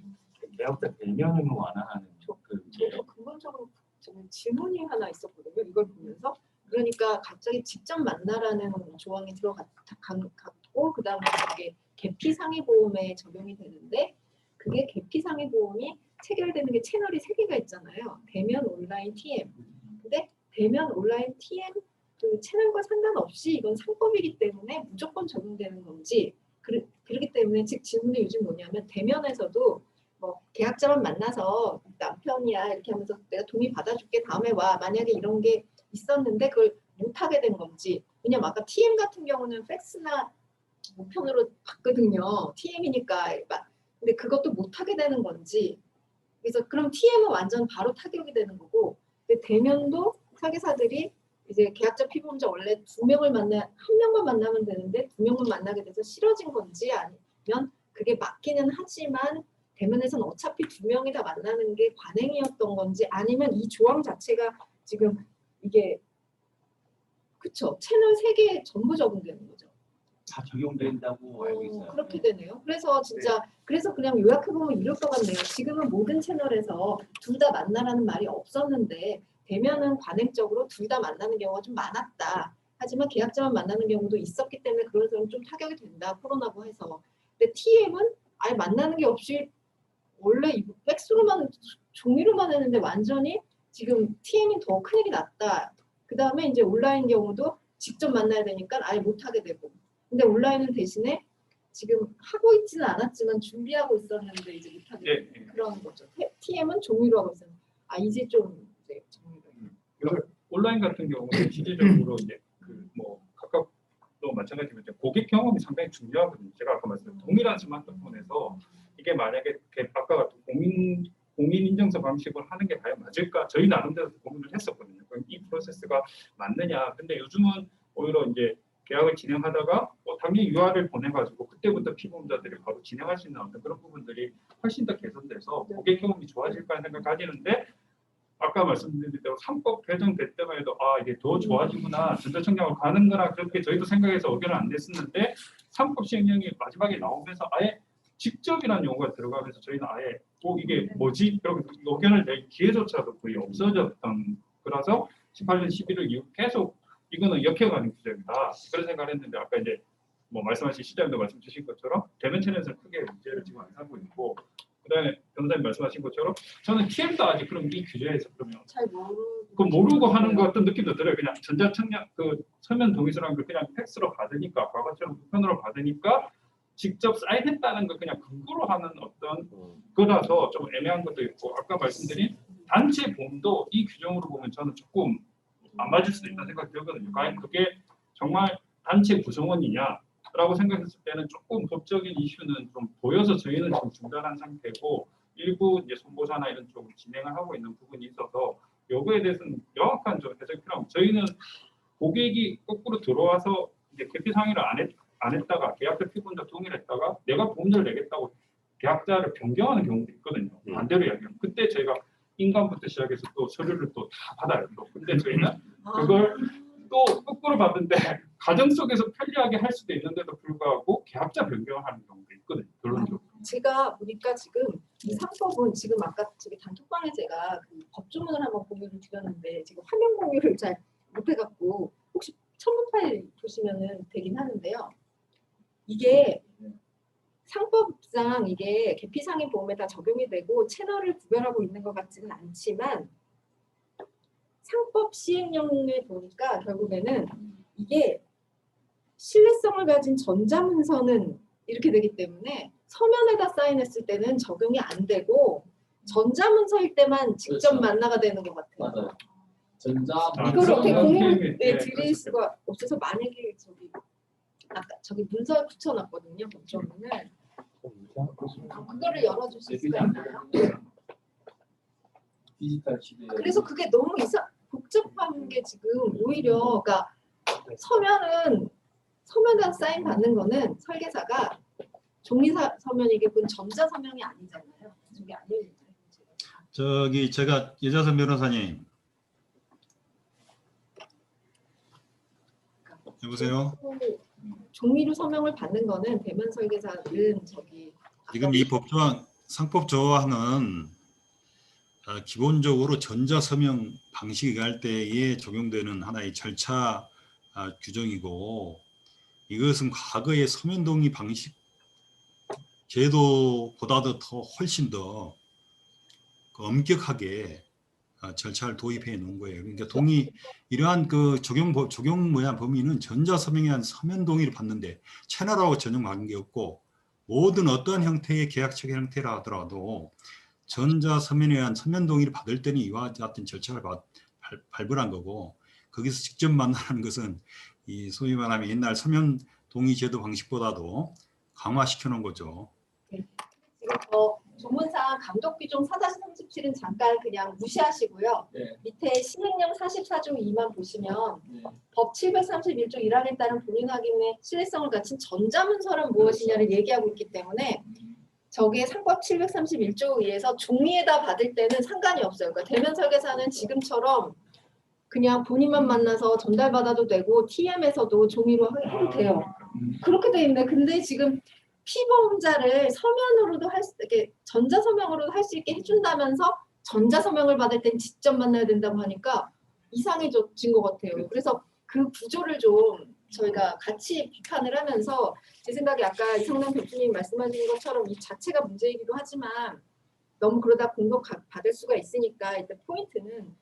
계약자 대면을 완화하는 저도 근본적으로 저는 질문이 하나 있었거든요. 이걸 보면서 그러니까 갑자기 직접 만나라는 조항이 들어갔고 그다음에 그게 계피 상해 보험에 적용이 되는데 그게 계피 상해 보험이 체결되는 게 채널이 3개가 있잖아요. 대면 온라인 TM. 근데 대면 온라인 TM 그 채널과 상관없이 이건 상법이기 때문에 무조건 적용되는 건지 그렇기 때문에 즉 질문의 요즘 뭐냐면 대면에서도 뭐 계약자만 만나서 남편이야 이렇게 하면서 내가 동의 받아줄게 다음에 와 만약에 이런 게 있었는데 그걸 못하게 된 건지 왜냐면 아까 TM 같은 경우는 팩스나 우편으로 받거든요. TM이니까 근데 그것도 못하게 되는 건지 그래서 그럼 TM은 완전 바로 타격이 되는 거고 근데 대면도 설계사들이 이제 계약자 피보험자 원래 2명을 만나 1명만 만나면 되는데 2명만 만나게 돼서 싫어진 건지 아니면 그게 맞기는 하지만 대면에서는 어차피 2명이 다 만나는 게 관행이었던 건지 아니면 이 조항 자체가 지금 이게 그쵸 채널 3개 전부 적용되는 거죠. 다 적용된다고 알고 있어요. 그렇게 되네요. 그래서 진짜 그래서 그냥 요약해보면 이럴 것 같네요. 지금은 모든 채널에서 둘 다 만나라는 말이 없었는데 대면은 관행적으로 둘 다 만나는 경우가 좀 많았다. 하지만 계약자만 만나는 경우도 있었기 때문에 그런 점은 좀 타격이 된다. 코로나고 해서. 근데 TM은 아예 만나는 게 없이 원래 팩스로만 종이로만 했는데 완전히 지금 TM이 더 큰일이 났다. 그 다음에 이제 온라인 경우도 직접 만나야 되니까 아예 못하게 되고. 근데 온라인은 대신에 지금 하고 있지는 않았지만 준비하고 있었는데 이제 못하게 되는 그런 거죠. TM은 종이로 하고 있었는데 이제 좀 이제 종이로. 그래서 온라인 같은 경우는 실질적으로 이제 그 뭐 카카오도 마찬가지지만 고객 경험이 상당히 중요하거든요. 제가 아까 말씀드린 동일한 스마트폰에서 이게 만약에 아까 같은 공인 인증서 방식으로 하는 게 과연 맞을까? 저희 나름대로 고민을 했었거든요. 그럼 이 프로세스가 맞느냐? 근데 요즘은 오히려 이제 계약을 진행하다가 당연히 UR을 보내가지고 그때부터 피보험자들이 바로 진행할 수 있는 어떤 그런 부분들이 훨씬 더 개선돼서 고객 경험이 좋아질까 하는 생각 가지는데 아까 말씀드린 대로 3법 개정될 때만 해도 이게 더 좋아지구나 전자청약을 가는 거나 그렇게 저희도 생각해서 의견을 안 냈었는데 3법 시행령이 마지막에 나오면서 아예 직접이라는 용어가 들어가면서 저희는 아예 이게 뭐지? 그리고 의견을 낼 기회조차도 거의 없어졌던 거라서 18년 11월 이후 계속 이거는 역행하는 규정이다. 그런 생각을 했는데 아까 이제 뭐 말씀하신 시장님도 말씀 주신 것처럼 대면 채널에서 크게 문제를 지금 안 삼고 있고 그다음에 변호사 말씀하신 것처럼 저는 TM도 아직 그럼 이 규제에서 그러면 잘 모르고 그 모르고 하는 것 같은 느낌도 들어요. 그냥 전자청약 그 서면 동의서라는 걸 그냥 팩스로 받으니까 과거처럼 우편으로 받으니까 직접 사인했다는 걸 그냥 근거로 하는 어떤 거라서 좀 애매한 것도 있고 아까 말씀드린 단체 보험도 이 규정으로 보면 저는 조금 안 맞을 수도 있다는 생각이 들거든요. 과연 그게 정말 단체 구성원이냐라고 생각했을 때는 조금 법적인 이슈는 좀 보여서 저희는 지금 중단한 상태고 일부 이제 손보사나 이런 쪽으로 진행을 하고 있는 부분이 있어서 요거에 대해서는 명확한 좀 해석이 필요합니다. 저희는 고객이 거꾸로 들어와서 이제 계피 상의를 안 했다가 계약자 피고자 동의를 했다가 내가 보험료를 내겠다고 계약자를 변경하는 경우도 있거든요. 반대로 이야기하면 그때 저희가 인감부터 시작해서 또 서류를 또 다 받아요. 또. 근데 저희는 그걸 또 거꾸로 받는데 가정 속에서 편리하게 할 수도 있는데도 불구하고 계약자 변경을 하는 경우도 있거든요. 결론적으로. 제가 보니까 지금 이 상법은 지금 아까 저기 단톡방에 제가 그 법조문을 한번 공유를 드렸는데 지금 화면 공유를 잘 못해갖고 혹시 첨부 파일 보시면은 되긴 하는데요. 이게 상법상 이게 계피상의 보험에 다 적용이 되고 채널을 구별하고 있는 것 같지는 않지만 상법 시행령에 보니까 결국에는 이게 신뢰성을 가진 전자문서는 이렇게 되기 때문에 서면에다 사인했을 때는 적용이 안 되고 전자문서일 때만 직접 그렇죠. 만나가 되는 것 같아요. 맞아요. 전자 이걸 어떻게 그런 공유에 게임이- 드릴 그렇죠. 수가 없어서 만약에 저기 아까 저기 문서 붙여놨거든요. 법조문을 그거를 열어줄 수 있을까요? 디지털 시대. 그래서 그게 너무 복잡한 게 지금 오히려 그러니까 서면에 사인 받는 거는 설계사가 종이 서면이겠군 전자 서명이 아니잖아요. 저게 아니에요. 저기 제가 여자선 변호사님 여보세요. 종이로 서명을 받는 거는 대면 설계사들은 저기 지금 이 법조항 상법 조항은 기본적으로 전자 서명 방식이 할 때에 적용되는 하나의 절차 규정이고 이것은 과거의 서면 동의 방식 제도보다도 더 훨씬 더 엄격하게 절차를 도입해 놓은 거예요. 그러니까 이러한 그 적용 범위는 전자 서명에 한 서면 동의를 받는데 채널하고 전혀 관계없고 모든 어떤 형태의 계약적 형태라 하더라도 전자 서면에 의한 서면 동의를 받을 때는 이와 같은 절차를 발부한 거고 거기서 직접 만나는 것은 이 소위 말하면 옛날 서면 동의 제도 방식보다도 강화시켜 놓은 거죠. 지금 조문상 감독비종 4-37은 잠깐 그냥 무시하시고요. 네. 밑에 시행령 44조 2만 보시면 네. 법 731조 1항에 따른 본인 확인의 신뢰성을 갖춘 전자문서란 무엇이냐를 얘기하고 있기 때문에 저게 상법 731조에 의해서 종이에다 받을 때는 상관이 없어요. 그러니까 대면 설계사는 지금처럼 그냥 본인만 만나서 전달받아도 되고 TM에서도 종이로 해도 돼요. 그렇게 돼 있네. 근데 지금 피보험자를 서면으로도 이렇게 전자 서명으로도 할 수 있게 해준다면서 전자 서명을 받을 땐 직접 만나야 된다고 하니까 이상해진 것 같아요. 그래서 그 구조를 좀 저희가 같이 비판을 하면서 제 생각에 아까 이성남 교수님 말씀하신 것처럼 이 자체가 문제이기도 하지만 너무 그러다 공격 받을 수가 있으니까 일단 포인트는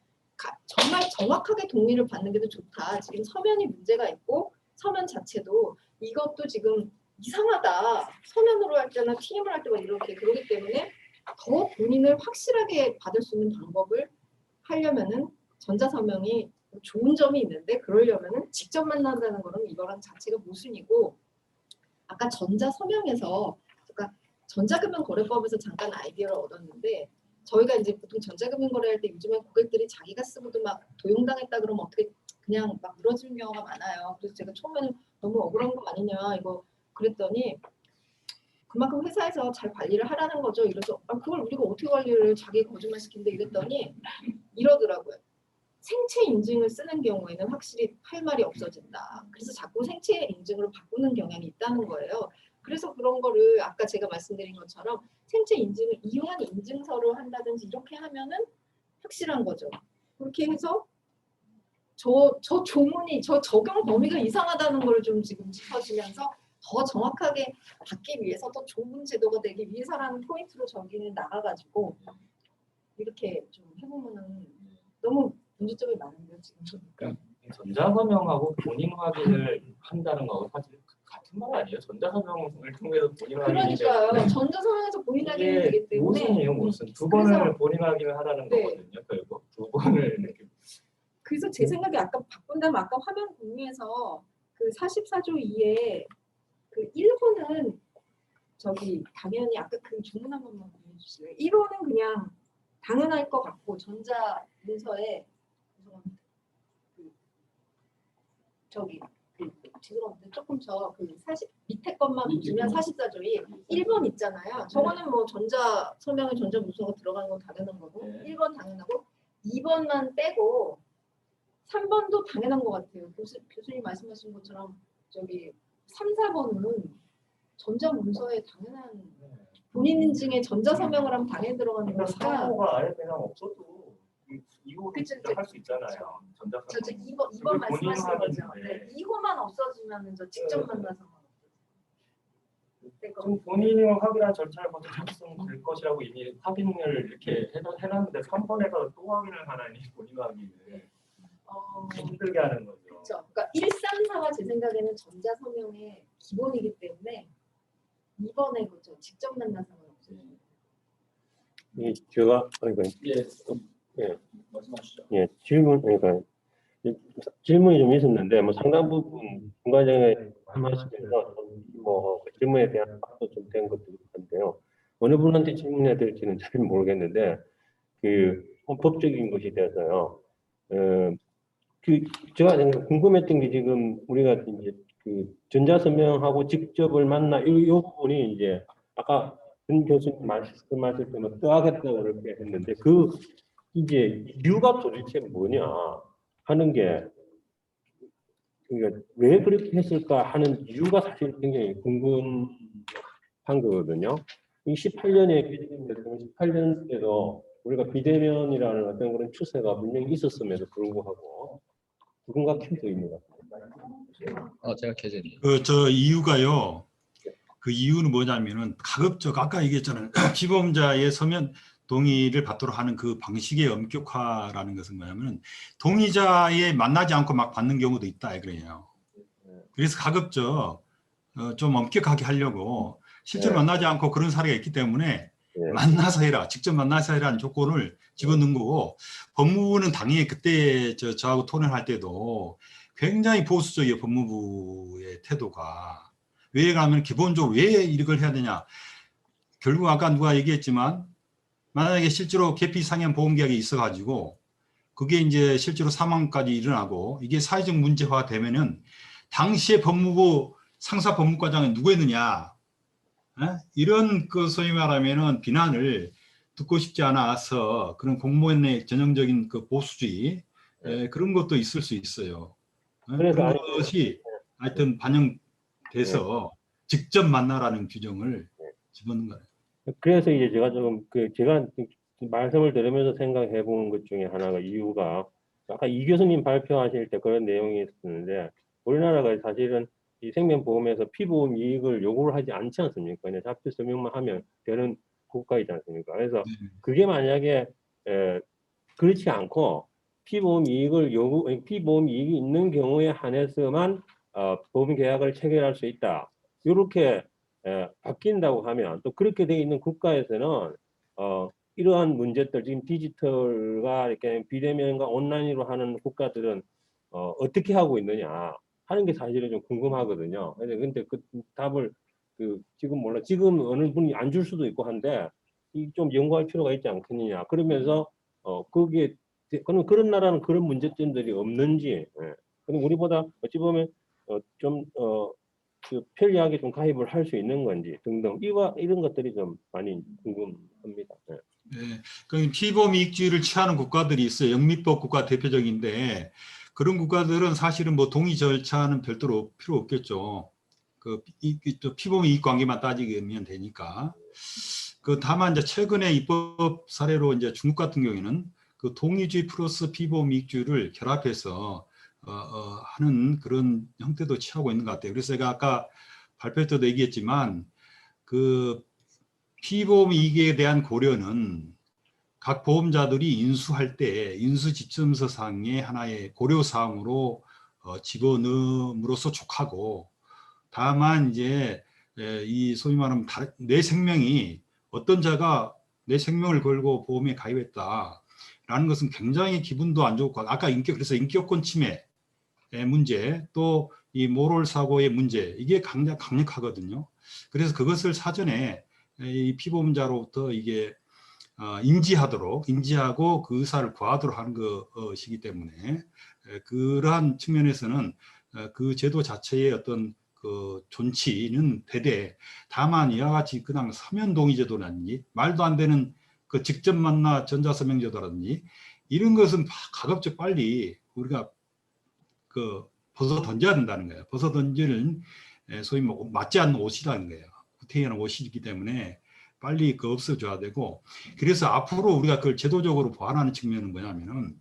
정말 정확하게 동의를 받는 게 더 좋다. 지금 서면이 문제가 있고 서면 자체도 이것도 지금 이상하다. 서면으로 할 때나 TM을 할 때가 이렇게 그러기 때문에 더 본인을 확실하게 받을 수 있는 방법을 하려면은 전자서명이 좋은 점이 있는데 그러려면은 직접 만난다는 거는 이거랑 자체가 모순이고 아까 전자서명에서 그러니까 전자금융거래법에서 잠깐 아이디어를 얻었는데 저희가 이제 보통 전자금융거래할 때 요즘에 고객들이 자기가 쓰고도 막 도용당했다 그러면 어떻게 그냥 막 물어주는 경우가 많아요. 그래서 제가 처음에는 너무 억울한 거 아니냐 이거 그랬더니 그만큼 회사에서 잘 관리를 하라는 거죠. 이래서 그걸 우리가 어떻게 관리를 자기 거짓말 시킨데 이랬더니 이러더라고요. 생체 인증을 쓰는 경우에는 확실히 할 말이 없어진다. 그래서 자꾸 생체 인증으로 바꾸는 경향이 있다는 거예요. 그래서 그런 거를 아까 제가 말씀드린 것처럼 생체 인증을 이용한 인증서로 한다든지 이렇게 하면은 확실한 거죠. 그렇게 해서 저 조문이 저 적용 범위가 이상하다는 걸 좀 지금 짚어주면서 더 정확하게 받기 위해서 더 좋은 제도가 되기 위해서라는 포인트로 저기는 나가가지고 이렇게 좀 해보면은 너무 문제점이 많은데요 지금 보니까. 전자서명하고 본인 확인을 한다는 거하고 사실 같은 말 아니에요? 전자서명을 통해서 본인 확인이 그러니까요. 전자서명에서 본인 확인이 되기 때문에 무슨이에요? 무슨 두 그래서- 번을 본인 확인을 하라는 네. 거거든요. 결국 두 번을 이렇게 그래서 제 생각에 아까 바꾼다면 아까 화면 공유에서 그 44조 2에 그 1호는 저기 당연히 아까 그 주문 한 번만 공유해 주실래요? 1호는 그냥 당연할 것 같고 전자 문서에 그 저기 죄송한데 조금 그 40 밑에 것만 보시면 44조이 1번 있잖아요. 저거는 뭐 전자 서명에 전자 문서가 들어가는 건 당연한 거고 1번 당연하고 2번만 빼고 3번도 당연한 것 같아요. 교수님 말씀하신 것처럼 저기 3, 4번은 전자 문서에 당연한 본인 인증에 전자 서명을 하면 당연히 들어가는 그러니까 거니까. 사고가 아예 그냥 없어도 이거 그쵸, 할 수 있잖아요. 전자서명. 저 2번 말씀하시는 거죠. 네, 2호만 없어지면 저 직접 만나서 지금 본인이 확인한 절차를 거쳐 작성될 것이라고 이미 확인을 이렇게 해놨는데 3번에서 또 확인을 하라니 본인 확인을 힘들게 하는 거죠. 그렇죠. 그러니까 134가 제 생각에는 전자 서명의 기본이기 때문에 2번에 그죠. 직접 만나서는 없어요. 제가 그러니까 예, 질문 그러니까 질문이 좀 있었는데 뭐 상당 부분 중간에 말씀하시면서 뭐 질문에 대한 답도 좀 된 것도 있는데요. 어느 분한테 질문해야 될지는 잘 모르겠는데 그 법적인 것이 돼서요. 그 제가 궁금했던 게 지금 우리가 이제 그 전자서명하고 직접을 만나 이 부분이 이제 아까 준 교수님 말씀하실 때는 떠하겠다고 그렇게 했는데 그 이제 이유가 도대체 뭐냐 하는 게 그러니까 왜 그렇게 했을까 하는 이유가 사실 굉장히 궁금한 거거든요. 이 18년에 개정된 18년 때도 우리가 비대면이라는 어떤 그런 추세가 분명히 있었음에도 불구하고 누군가 켜져있는 것 같아요. 제가 켜졌네요. 저 이유가요. 그 이유는 뭐냐면은 가급적 아까 얘기했잖아요. 피보험자의 서면 동의를 받도록 하는 그 방식의 엄격화라는 것은 뭐냐면 동의자의 만나지 않고 막 받는 경우도 있다 그래요. 그래서 가급적 좀 엄격하게 하려고 실제로 만나지 않고 그런 사례가 있기 때문에 만나서 해라, 직접 만나서 해라는 조건을 집어넣은 거고 법무부는 당연히 그때 저하고 토론할 때도 굉장히 보수적이에요. 법무부의 태도가. 왜 가면 기본적으로 왜 이걸 해야 되냐. 결국 아까 누가 얘기했지만 만약에 실제로 계피 상현 보험계약이 있어가지고 그게 이제 실제로 사망까지 일어나고 이게 사회적 문제화가 되면은 당시에 법무부 상사 법무과장은 누구였느냐 이런 그 소위 말하면은 비난을 듣고 싶지 않아서 그런 공무원의 전형적인 그 보수주의 그런 것도 있을 수 있어요. 그런 것이 하여튼 반영돼서 직접 만나라는 규정을 집어넣은 거예요. 그래서 이제 제가 제가 말씀을 들으면서 생각해 본 것 중에 하나가 이유가 아까 이 교수님 발표하실 때 그런 내용이 있었는데 우리나라가 사실은 이 생명보험에서 피보험 이익을 요구를 하지 않지 않습니까? 그냥 자표 서명만 하면 되는 국가이지 않습니까? 그래서 그게 만약에 그렇지 않고 피보험 이익이 있는 경우에 한해서만 보험 계약을 체결할 수 있다. 이렇게 바뀐다고 하면 또 그렇게 되어 있는 국가에서는 이러한 문제들 지금 디지털과 이렇게 비대면과 온라인으로 하는 국가들은 어떻게 하고 있느냐 하는 게 사실은 좀 궁금하거든요. 근데 그 답을 지금 몰라. 지금 어느 분이 안 줄 수도 있고 한데 좀 연구할 필요가 있지 않겠느냐. 그러면서 거기에 그런 나라는 그런 문제점들이 없는지. 그럼 우리보다 어찌 보면 편리하게 좀 가입을 할 수 있는 건지 등등 이런 것들이 좀 많이 궁금합니다. 그 피보험 이익주의를 취하는 국가들이 있어요. 영미법 국가 대표적인데 그런 국가들은 사실은 뭐 동의 절차는 별도로 필요 없겠죠. 그 피보험 이익 관계만 따지면 되니까. 다만 이제 최근에 입법 사례로 이제 중국 같은 경우에는 그 동의주의 플러스 피보험 이익주의를 결합해서 하는 그런 형태도 취하고 있는 것 같아요. 그래서 제가 아까 발표 때도 얘기했지만 그 피보험 이익에 대한 고려는 각 보험자들이 인수할 때 인수지침서상의 하나의 고려사항으로 집어넣음으로써 족하고, 다만 이제 이 소위 말하면 내 생명이 어떤 자가 내 생명을 걸고 보험에 가입했다라는 것은 굉장히 기분도 안 좋고, 아까 그래서 인격권 침해의 문제, 또 이 모럴 사고의 문제, 이게 강력하거든요. 그래서 그것을 사전에 이 피보험자로부터 이게 인지하고 그 의사를 구하도록 하는 것이기 때문에 그러한 측면에서는 그 제도 자체의 어떤 그 존치는 되되, 다만 이와 같이 그냥 서면 동의 제도라든지 말도 안 되는 그 직접 만나 전자서명 제도라든지 이런 것은 가급적 빨리 우리가 그 벗어 던져야 된다는 거예요. 벗어 던지는 소위 뭐 맞지 않는 옷이라는 거예요. 구태의한 옷이기 때문에 빨리 그 없어져야 되고, 그래서 앞으로 우리가 그걸 제도적으로 보완하는 측면은 뭐냐면은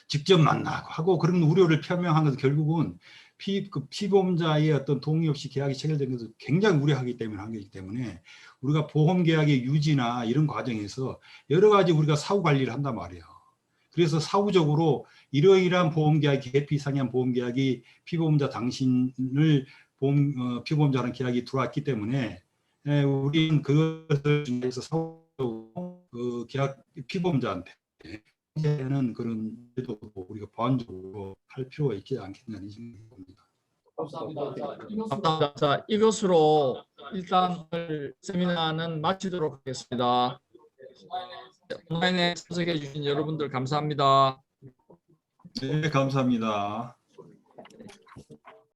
직접 만나고 하고 그런 우려를 표명한 것은 결국은 피보험자의 어떤 동의 없이 계약이 체결된 것을 굉장히 우려하기 때문에 한 거기 때문에 우리가 보험계약의 유지나 이런 과정에서 여러 가지 우리가 사후 관리를 한단 말이에요. 그래서 사후적으로 이러이러한 보험계약이 개피 상한 보험계약이 피보험자 당신을 피보험자라는 계약이 들어왔기 때문에 우리는 그것을 중에서 사후적으로 그 계약 피보험자한테 는 그런 제도 우리가 보완적으로 할 필요가 있지 않겠냐는 생각이 듭니다. 감사합니다. 자, 이것으로 일단 오늘 세미나는 마치도록 하겠습니다. 온라인에 참석해 주신 여러분들 감사합니다. 네, 감사합니다.